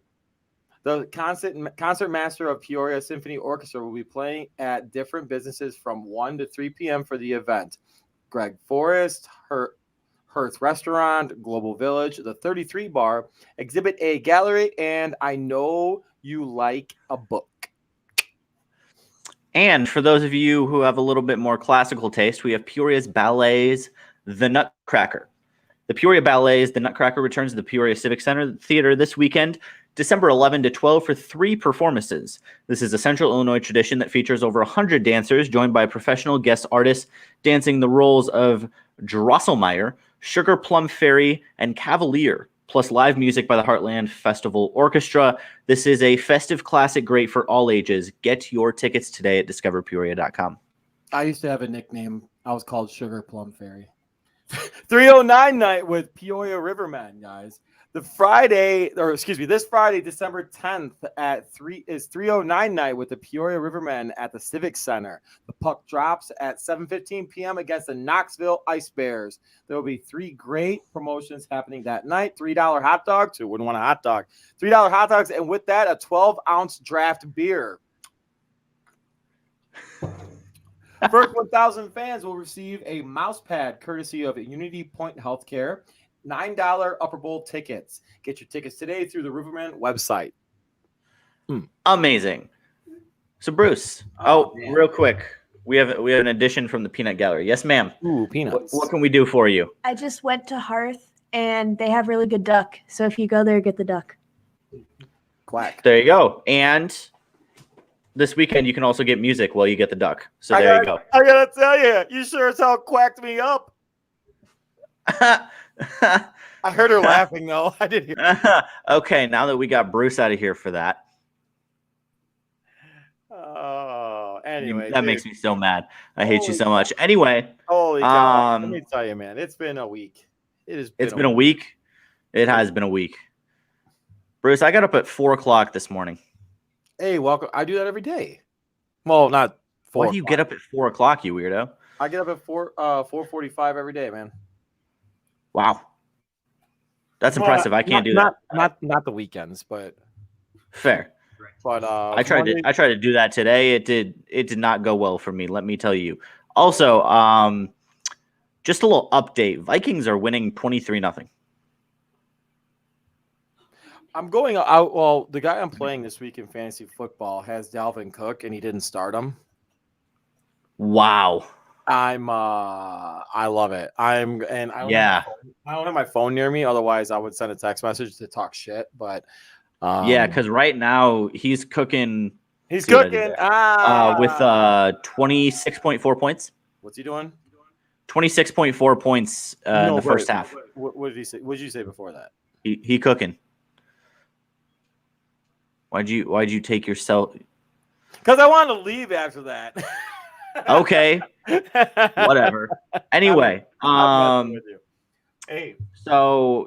the concert master of Peoria Symphony Orchestra, will be playing at different businesses from 1 to 3 p.m. for the event. Greg Forrest, Hearth Restaurant, Global Village, the 33 Bar, Exhibit A Gallery, and I Know You Like a Book. And for those of you who have a little bit more classical taste, we have Peoria's Ballet's The Nutcracker. The Peoria Ballet's The Nutcracker returns to the Peoria Civic Center Theater this weekend, December 11 to 12, for 3 performances. This is a Central Illinois tradition that features over 100 dancers, joined by professional guest artists dancing the roles of Drosselmeyer, Sugar Plum Fairy, and Cavalier, plus live music by the Heartland Festival Orchestra. This is a festive classic great for all ages. Get your tickets today at discoverpeoria.com. I used to have a nickname. I was called Sugar Plum Fairy. 309 night with Peoria Rivermen, guys. This Friday, December 10th at 309 night with the Peoria Rivermen at the Civic Center. The puck drops at 7:15 p.m. against the Knoxville Ice Bears. There will be 3 great promotions happening that night. $3 hot dogs. Who wouldn't want a hot dog? $3 hot dogs, and with that, a 12-ounce draft beer. First 1,000 fans will receive a mouse pad courtesy of Unity Point Healthcare. $9 Upper Bowl tickets. Get your tickets today through the Riverman website. Amazing. So Bruce, real quick, we have an addition from the Peanut Gallery. Yes, ma'am. Ooh, peanuts. What can we do for you? I just went to Hearth and they have really good duck. So if you go there, get the duck. Quack. There you go. And this weekend you can also get music while you get the duck. So there you go. I gotta tell you, you sure as hell quacked me up. I heard her laughing though. I did hear. Okay, now that we got Bruce out of here for that. Oh, anyway, that makes me so mad. I hate you so much. Anyway, holy cow! Let me tell you, man, it's been a week. It's been a week. It has been a week. Bruce, I got up at 4:00 this morning. Hey, welcome. I do that every day. Well, not 4. Why do you get up at 4:00, you weirdo? I get up at 4:45 every day, man. Wow, that's impressive. I can't do that. Not the weekends, but fair. But I tried to do that today. It did not go well for me. Let me tell you. Also, just a little update. Vikings are winning 23-0. I'm going out. Well, the guy I'm playing this week in fantasy football has Dalvin Cook, and he didn't start him. Wow. I love it. I don't have my phone near me. Otherwise, I would send a text message to talk shit. But because right now he's cooking. He's cooking. With 26.4 points. What's he doing? 26.4 points in the first half. What did he say? What did you say before that? He cooking. Why'd you take yourself? Because I wanted to leave after that. Okay. Whatever. Anyway, hey. So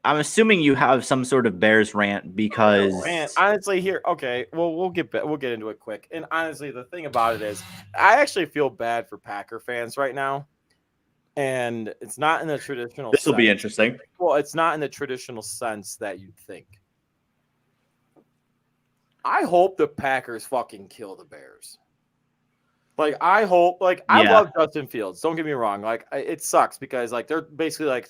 I'm assuming you have some sort of Bears rant because honestly, here, okay. Well, we'll get into it quick. And honestly, the thing about it is, I actually feel bad for Packer fans right now, and it's not in the traditional. This will be interesting. Well, it's not in the traditional sense that you'd think. I hope the Packers fucking kill the Bears. I hope, I love Justin Fields. Don't get me wrong. It sucks because, they're basically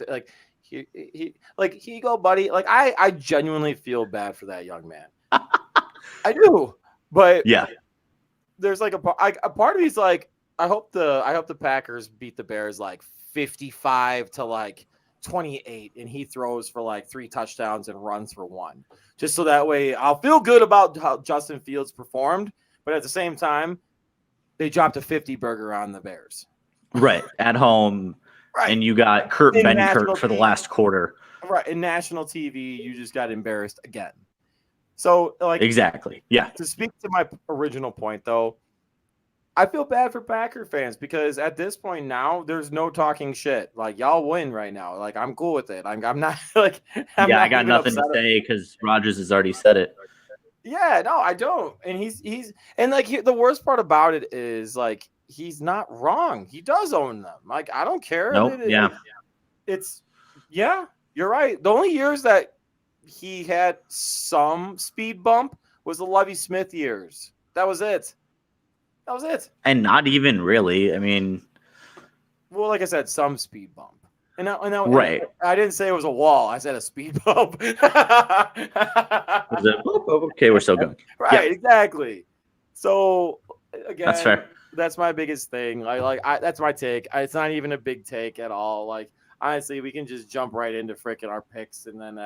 he go, buddy. I genuinely feel bad for that young man. I do, but yeah, there's a part of me's I hope the Packers beat the Bears 55 to 28 and he throws for like 3 touchdowns and runs for 1. Just so that way I'll feel good about how Justin Fields performed, but at the same time, they dropped a 50 burger on the Bears. Right. At home. Right. And you got Kurt In Benkert for the last quarter. Right. In national TV, you just got embarrassed again. So, like, exactly. Yeah. To speak to my original point, though, I feel bad for Packer fans because at this point now, there's no talking shit. Like, y'all win right now. Like, I'm cool with it. I'm not like. I got nothing to say because Rodgers has already said it. Yeah, no, I don't. And he's and like the worst part about it is like he's not wrong. He does own them. Like, I don't care. Nope. Yeah, you're right. The only years that he had some speed bump was the Lovie Smith years. That was it. And not even really. I mean, well, like I said, some speed bump. And right. I didn't say it was a wall. I said a speed bump. Okay, we're still going. Right, yeah. Exactly. So again, that's fair. That's my biggest thing. That's my take. It's not even a big take at all. Like, honestly, we can just jump right into freaking our picks and then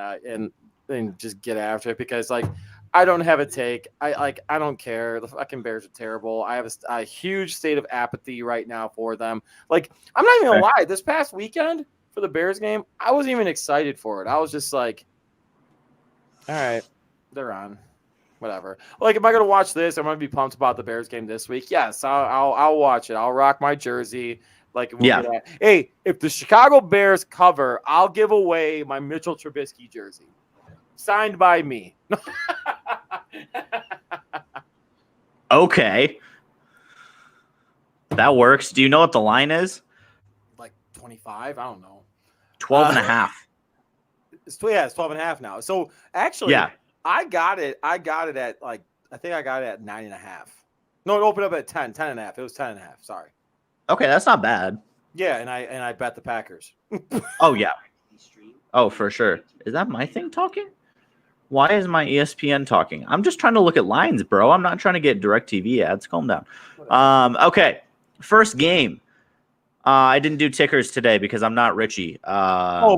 and just get after it because like I don't have a take. I don't care. The fucking Bears are terrible. I have a huge state of apathy right now for them. Like, I'm not even gonna lie. This past weekend for the Bears game, I wasn't even excited for it. I was just like, all right, they're on. Whatever. Like, am I gonna watch this? I'm gonna be pumped about the Bears game this week. Yes, I'll watch it. I'll rock my jersey. Like, hey, if the Chicago Bears cover, I'll give away my Mitchell Trubisky jersey, signed by me. Okay, that works. Do you know what the line is? Like 25? I don't know. 12 and a half. It's 12 and a half now. So actually, yeah. I got it at like, I think I got it at 9.5. No, it opened up at 10.5. It was 10.5. Sorry. Okay, that's not bad. Yeah, and I bet the Packers. Oh yeah. Oh, for sure. Is that my thing talking? Why is my ESPN talking? I'm just trying to look at lines, bro. I'm not trying to get DirecTV ads. Calm down. Okay. First game. I didn't do tickers today because I'm not Richie. Real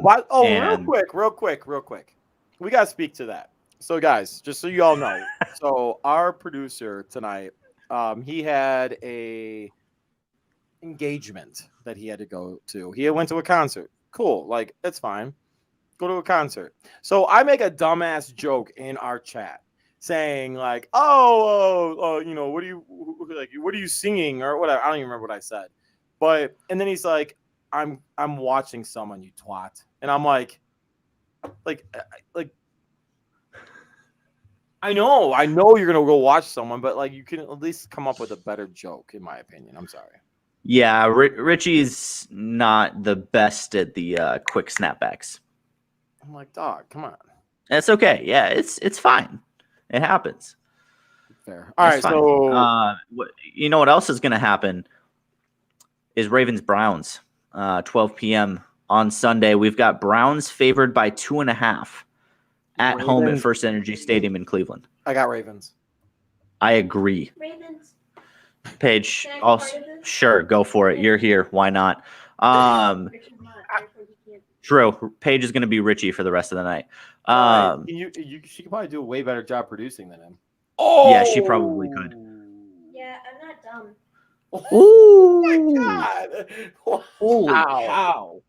quick. We got to speak to that. So, guys, just so you all know, so our producer tonight, he had a engagement that he had to go to. He went to a concert. Cool. Like, that's fine. Go to a concert. So I make a dumbass joke in our chat saying like, you know, what are you singing or whatever. I don't even remember what I said. And then he's like, I'm watching someone, you twat. And I'm like, I know you're going to go watch someone, but like, you can at least come up with a better joke, in my opinion. I'm sorry. Yeah. Richie's not the best at the quick snapbacks. I'm like, dog, come on. That's okay. Yeah, it's fine. It happens. Fair. All right. So, you know what else is going to happen is Ravens Browns, 12 p.m. on Sunday. We've got Browns favored by 2.5 at home at First Energy Stadium in Cleveland. I got Ravens. I agree. Ravens. Paige, also, sure, go for it. You're here. Why not? True. Paige is going to be Richie for the rest of the night. She could probably do a way better job producing than him. Oh, yeah, she probably could. Yeah, I'm not dumb. Oh my God! Holy cow!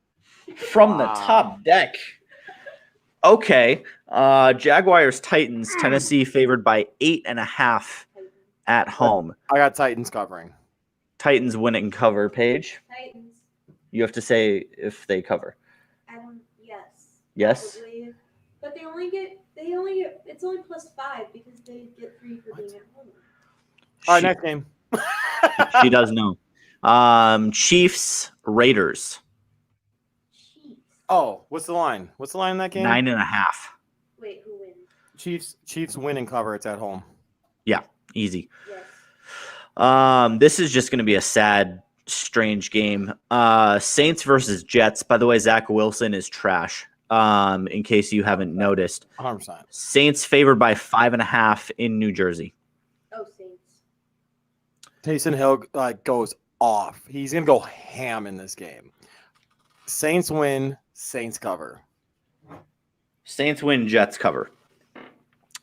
From the top deck. Okay. Jaguars Titans. Tennessee favored by 8.5 at home. I got Titans covering. Titans win it and cover. Paige. Titans. You have to say if they cover. Yes. Yes. Probably. But they only get it's only +5 because they get 3 for being at home. All right, next game. She does know. Chiefs Raiders. Chiefs. Oh, what's the line? What's the line in that game? 9.5. Wait, who wins? Chiefs win and cover. It's at home. Yeah, easy. Yes. This is just going to be a sad, strange game. Saints versus Jets. By the way, Zach Wilson is trash. In case you haven't noticed. 100%. Saints favored by 5.5 in New Jersey. Oh, Saints. Taysom Hill goes off. He's gonna go ham in this game. Saints win Saints cover. Saints win, Jets cover.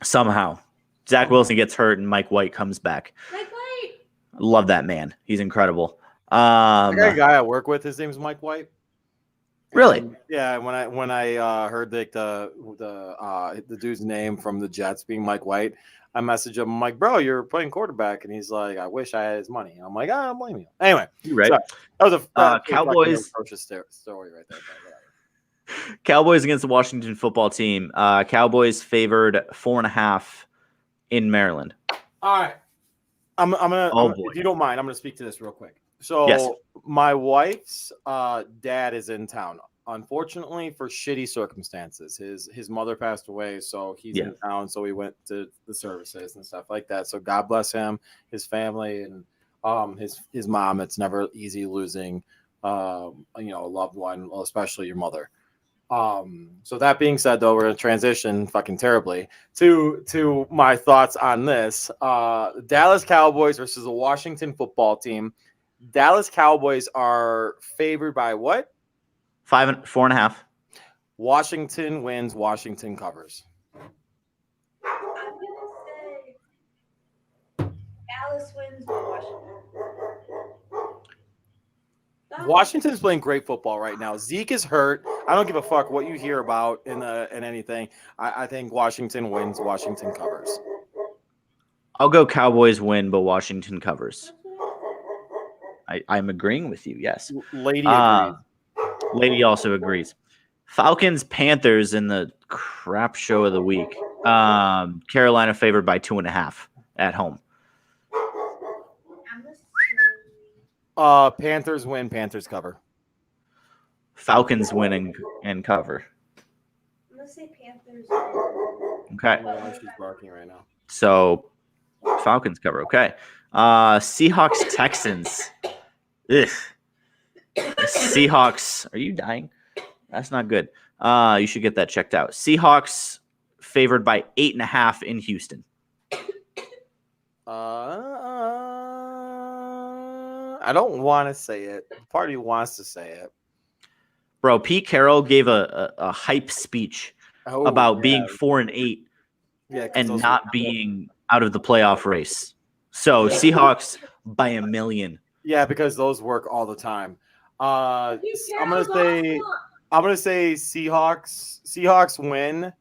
Somehow. Zach Wilson gets hurt and Mike White comes back. Mike White. Love that man. He's incredible. I got a guy I work with. His name's Mike White. Really? And, yeah. When I heard the dude's name from the Jets being Mike White, I messaged him. I'm like, bro, you're playing quarterback, and he's like, I wish I had his money. I'm like, I don't blame you. Anyway, You right? so that was a Cowboys atrocious story right there. Cowboys against the Washington football team. Cowboys favored 4.5 in Maryland. All right. I'm gonna if you don't mind, I'm gonna speak to this real quick. So Yes. my wife's dad is in town. Unfortunately, for shitty circumstances. His mother passed away, so he's in town. So we went to the services and stuff like that. So God bless him, his family, and his mom. It's never easy losing a loved one, well, especially your mother. So that being said, though, we're gonna transition fucking terribly to my thoughts on this. Dallas Cowboys versus the Washington football team. Dallas Cowboys are favored by what? 4.5. Washington wins. Washington covers. I'm gonna say Dallas wins, but Washington. Washington's playing great football right now. Zeke is hurt. I don't give a fuck what you hear about in anything. I think Washington wins. Washington covers. I'll go Cowboys win, but Washington covers. I'm agreeing with you. Yes. Lady agrees. Lady also agrees. Falcons Panthers in the crap show of the week. Carolina favored by 2.5 at home. I'm gonna say Panthers win. Panthers cover. Falcons win and cover. I'm gonna say Panthers. Okay. Oh, she's barking right now. So Falcons cover. Okay. Seahawks Texans. Ugh. Seahawks. Are you dying? That's not good. You should get that checked out. Seahawks favored by 8.5 in Houston. I don't want to say it. The party wants to say it. Bro, Pete Carroll gave a hype speech about being 4-8 and not being out of the playoff race. So Seahawks by a million. Yeah, because those work all the time. I'm gonna say Seahawks. Seahawks win.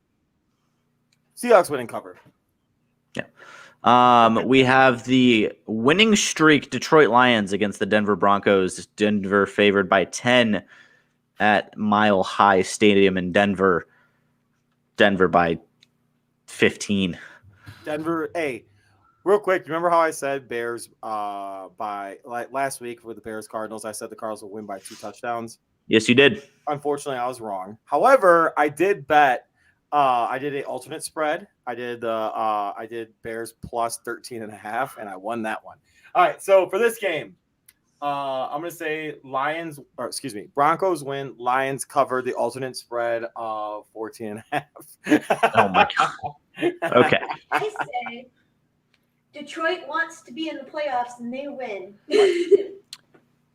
Seahawks win and cover. Yeah. We have the winning streak Detroit Lions against the Denver Broncos. Denver favored by 10 at Mile High Stadium in Denver. Denver by 15. Denver. Hey, real quick, remember how I said Bears by last week with the Bears Cardinals? I said the Cardinals will win by 2 touchdowns. Yes, you did. Unfortunately, I was wrong. However, I did bet. I did an alternate spread. I did Bears plus 13.5, and I won that one. All right, so for this game, I'm gonna say Broncos win. Lions cover the alternate spread of 14.5. Oh my god. Okay. I say Detroit wants to be in the playoffs and they win.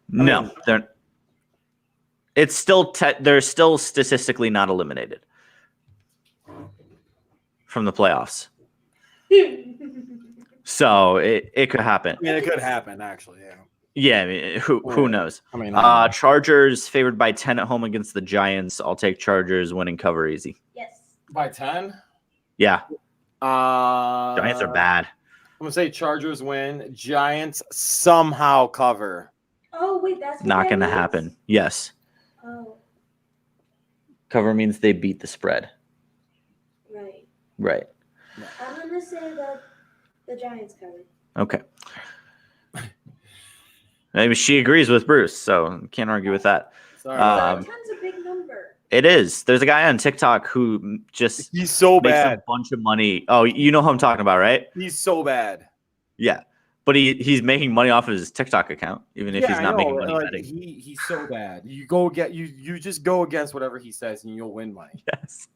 No, they're. It's still they're still statistically not eliminated from the playoffs. So it could happen. I mean, it could happen actually. Yeah. Yeah, I mean, who knows? I mean, Chargers favored by 10 at home against the Giants. I'll take Chargers winning cover easy. Yes. by 10. Yeah, Giants Giants are bad. I'm gonna say Chargers win. Giants somehow cover. Oh wait, that's what Not that going to means? happen. Yes, Oh, cover means they beat the spread. right. Right. I'm gonna say that the Giants covered. Okay. Maybe she agrees with Bruce, so can't argue with that. Sorry. 10's a big number. It is. There's a guy on TikTok who just He's so makes bad. a bunch of money. Oh, you know who I'm talking about, right? He's so bad. Yeah. But he's making money off of his TikTok account, even if he's not making money betting. He's so bad. You just go against whatever he says and you'll win money. Yes.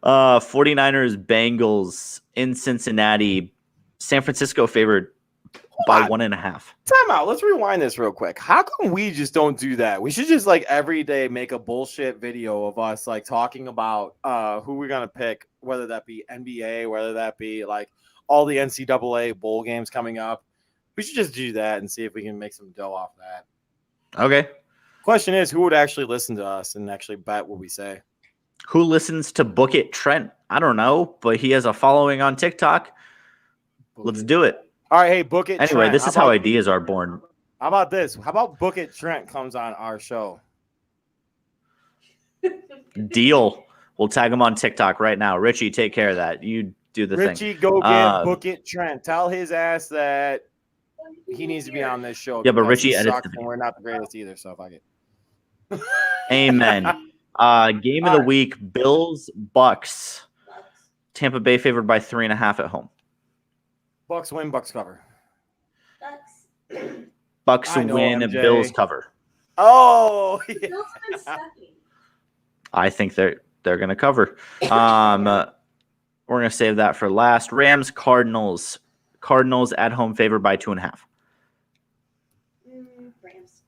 49ers Bengals in Cincinnati. San Francisco favored by on. 1.5. Time out. Let's rewind this real quick. How come we just don't do that? We should just like every day make a bullshit video of us like talking about who we're gonna pick, whether that be NBA, whether that be like all the NCAA bowl games coming up. We should just do that and see if we can make some dough off that. Okay. Question is, who would actually listen to us and actually bet what we say? Who listens to Book It Trent? I don't know, but he has a following on TikTok. Let's do it. All right, hey, Book It Anyway, Trent. this is how ideas are born. How about this? How about Book It Trent comes on our show? Deal. We'll tag him on TikTok right now. Richie, take care of that. You do the Richie, thing. go get Book It Trent. Tell his ass that he needs to be on this show. Yeah, but because Richie he edits sucks the and video. we're not the greatest either, so fuck it. Amen. Game of the week: Bills Bucks. Tampa Bay favored by 3.5 at home. Bucks win, Bucks cover. Bucks I know, win, MJ. Bills cover. Oh, yeah. Bill's been sucking. I think they're gonna cover. We're gonna save that for last. Rams Cardinals. Cardinals at home favored by 2.5. Rams.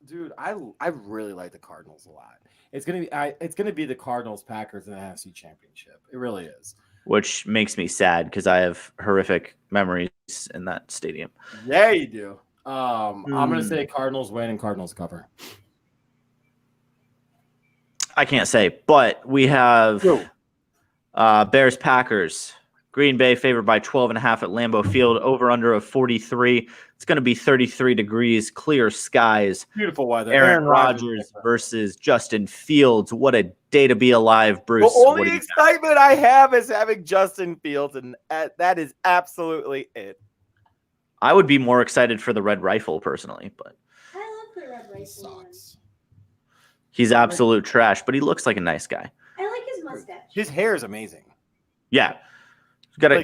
Dude, I really like the Cardinals a lot. It's gonna be the Cardinals Packers in the NFC Championship. It really is. Which makes me sad because I have horrific memories in that stadium. Yeah, you do. I'm gonna say Cardinals win and Cardinals cover. I can't say, but we have Bears Packers. Green Bay favored by 12.5 at Lambeau Field. Over under of 43. It's going to be 33 degrees, clear skies. Beautiful weather. Aaron Rodgers versus Justin Fields. What a day to be alive, Bruce. The only excitement I have is having Justin Fields, and that is absolutely it. I would be more excited for the Red Rifle personally, but I love the Red Rifle. he's absolute trash, but he looks like a nice guy. I like his mustache. His hair is amazing. Yeah.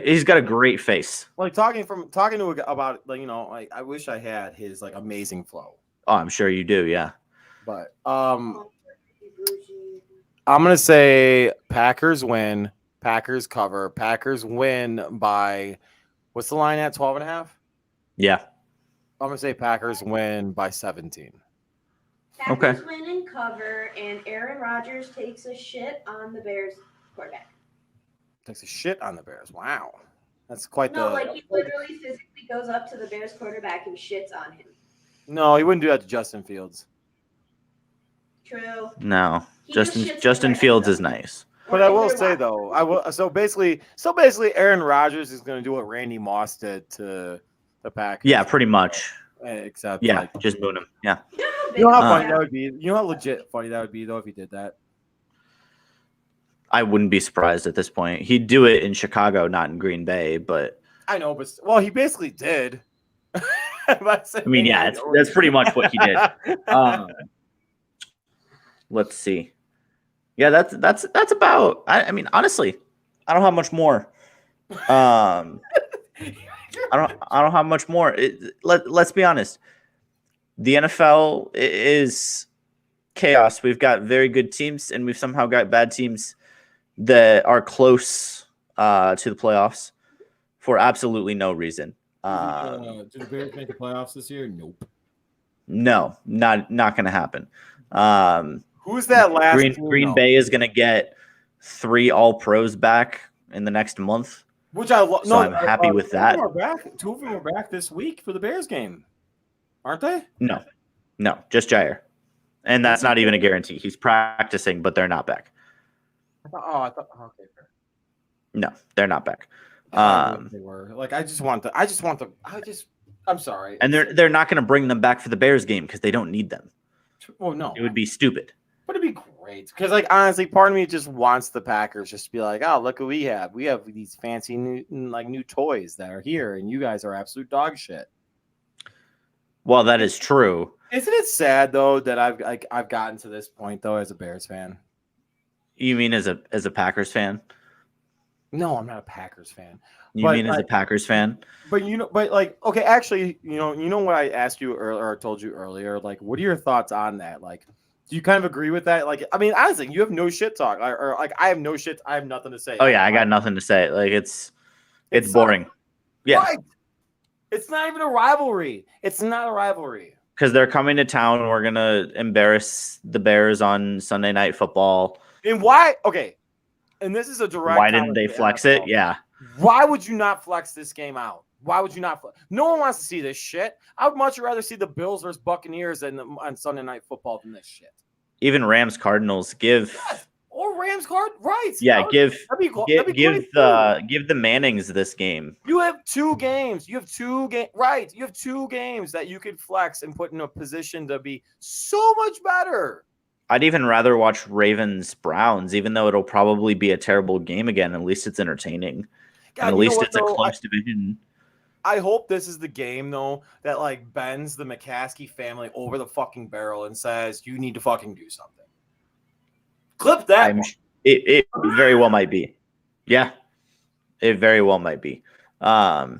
He's got a great face. Like talking to about like like I wish I had his like amazing flow. Oh, I'm sure you do, yeah. But I'm gonna say Packers win, Packers cover, Packers win by what's the line at 12.5? Yeah. I'm gonna say Packers win by 17. Packers win and cover, and Aaron Rodgers takes a shit on the Bears quarterback. Takes a shit on the Bears. Wow. That's quite he literally physically goes up to the Bears quarterback and shits on him. No, he wouldn't do that to Justin Fields. True. No. Justin Fields is nice. But I will say though, so basically Aaron Rodgers is gonna do what Randy Moss did to the Packers. Yeah, pretty much. Except just boot him. Yeah. You know how funny that would be? You know how legit funny that would be though if he did that? I wouldn't be surprised at this point. He'd do it in Chicago, not in Green Bay, but I know, but he basically did. I mean, yeah, that's pretty much what he did. Let's see. Yeah, that's about. I mean, honestly, I don't have much more. I don't have much more. Let's be honest. The NFL is chaos. We've got very good teams, and we've somehow got bad teams that are close to the playoffs for absolutely no reason. Do the Bears make the playoffs this year? Nope. No, not going to happen. Who's that last? Green Bay is going to get 3 All-Pros back in the next month, which I love. So I'm happy with that. Two of them are back this week for the Bears game, aren't they? No, just Jair, and that's not even a guarantee. He's practicing, but they're not back. Okay, fair. No, they're not back. They were like, I'm sorry. And they're not going to bring them back for the Bears game because they don't need them. Oh no, it would be stupid. But it'd be great because, like, honestly, part of me just wants the Packers just to be like, oh, look what we have. We have these fancy new toys that are here, and you guys are absolute dog shit. Well, that is true. Isn't it sad though that I've gotten to this point though as a Bears fan? You mean as a Packers fan? No, I'm not a Packers fan. You mean as a Packers fan? But okay, actually, you know what I asked you earlier, or told you earlier, like, what are your thoughts on that? Like, do you kind of agree with that? Like, I mean, honestly, you have no shit talk, or like, I have no shit. I have nothing to say. Oh yeah, I got nothing to say. Like, it's boring. Yeah. Right. It's not even a rivalry. It's not a rivalry. Because they're coming to town. We're going to embarrass the Bears on Sunday Night Football. And why? Okay. And this is a direct. Why didn't they flex it? Yeah. Why would you not flex this game out? Why would you not? No one wants to see this shit. I would much rather see the Bills versus Buccaneers on Sunday Night Football than this shit. Even Rams Cardinals give. Yes. Or Rams card, right? Yeah, give give the Mannings this game. You have 2 games. You have 2 games. Right. You have 2 games that you could flex and put in a position to be so much better. I'd even rather watch Ravens Browns, even though it'll probably be a terrible game again. At least it's entertaining. God, and at least it's though? a close division. I hope this is the game though that like bends the McCaskey family over the fucking barrel and says you need to fucking do something. Clip that. It very well might be. Yeah, it very well might be. But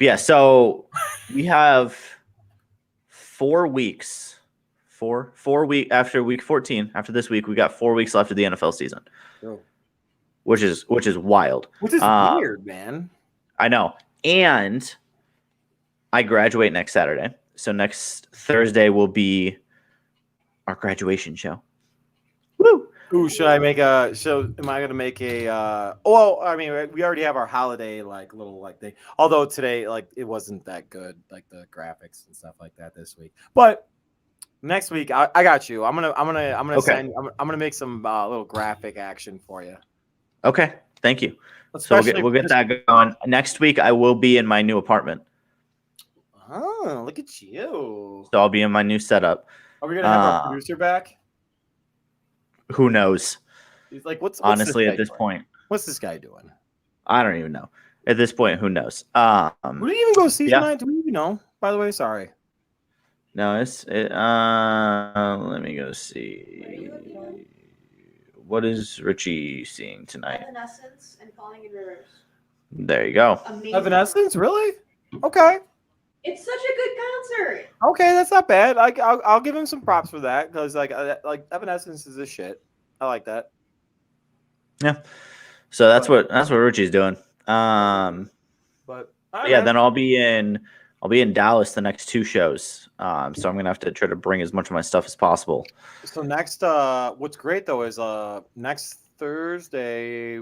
yeah, so we have 4 weeks. 4 weeks after week 14. After this week, we got 4 weeks left of the NFL season, which is wild. Which is weird, man. I know. And I graduate next Saturday, so next Thursday will be our graduation show. Woo! Ooh, should I make a? So, am I going to make a? Well, I mean, we already have our holiday little thing. Although today, it wasn't that good, like the graphics and stuff like that this week. But next week, I got you. I'm gonna send. I'm gonna make some little graphic action for you. Okay, thank you. So we'll get that going. Next week, I will be in my new apartment. Oh, look at you! So I'll be in my new setup. Are we gonna have our producer back? Who knows? He's like, what's honestly this at this point? What's this guy doing? I don't even know. At this point, who knows? Who did you even go see tonight? Do we even know? By the way, sorry. No, let me go see. What is Richie seeing tonight? Evanescence and Falling in Rivers. There you go. Amazing. Evanescence, really? Okay. It's such a good concert. Okay, that's not bad. I'll give him some props for that because like Evanescence is a shit. I like that. Yeah. So that's what Richie's doing. But yeah, then I'll be in Dallas the next 2 shows. So I'm gonna have to try to bring as much of my stuff as possible. So next, what's great though is next Thursday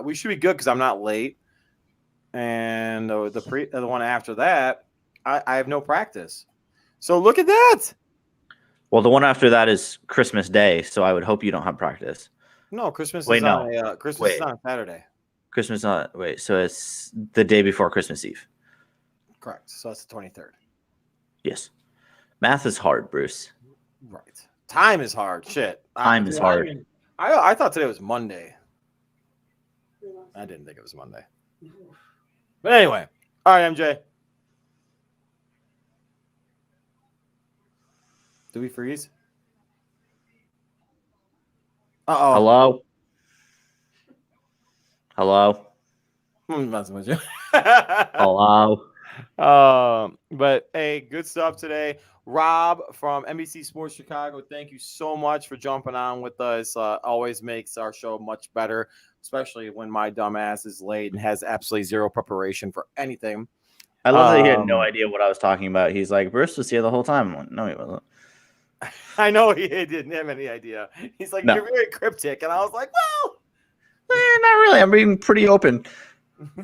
we should be good because I'm not late, and the one after that I have no practice. So look at that. Well, the one after that is Christmas Day, so I would hope you don't have practice. No, Christmas is on Saturday. Christmas not so it's the day before Christmas Eve. Correct. So that's the 23rd. Yes. Math is hard, Bruce. Right. Time is hard. Shit. Time is hard. I thought today was Monday. I didn't think it was Monday. But anyway. All right, MJ. Do we freeze? Uh-oh. Hello? Hello? Not so much. Hello? But hey, good stuff today. Rob from NBC Sports Chicago, thank you so much for jumping on with us. Always makes our show much better, especially when my dumb ass is late and has absolutely zero preparation for anything. I love that he had no idea what I was talking about. He's like, Bruce was here the whole time. Like, no, he wasn't. I know he didn't have any idea. He's like, You're very cryptic. And I was like, well, not really. I'm being pretty open.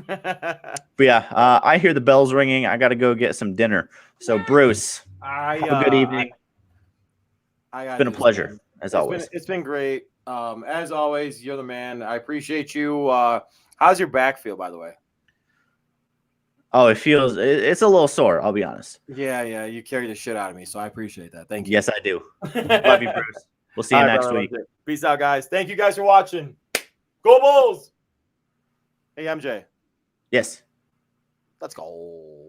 But yeah, I hear the bells ringing. I got to go get some dinner. So, Bruce, have a good evening. It's been a pleasure, as always. It's been great. As always, you're the man. I appreciate you. How's your back feel, by the way? Oh, it's a little sore, I'll be honest. Yeah, you carry the shit out of me, so I appreciate that. Thank you. Yes, I do. Love you, Bruce. We'll see you next week. Peace out, guys. Thank you guys for watching. Go Bulls! Hey, MJ. Yes. Let's go.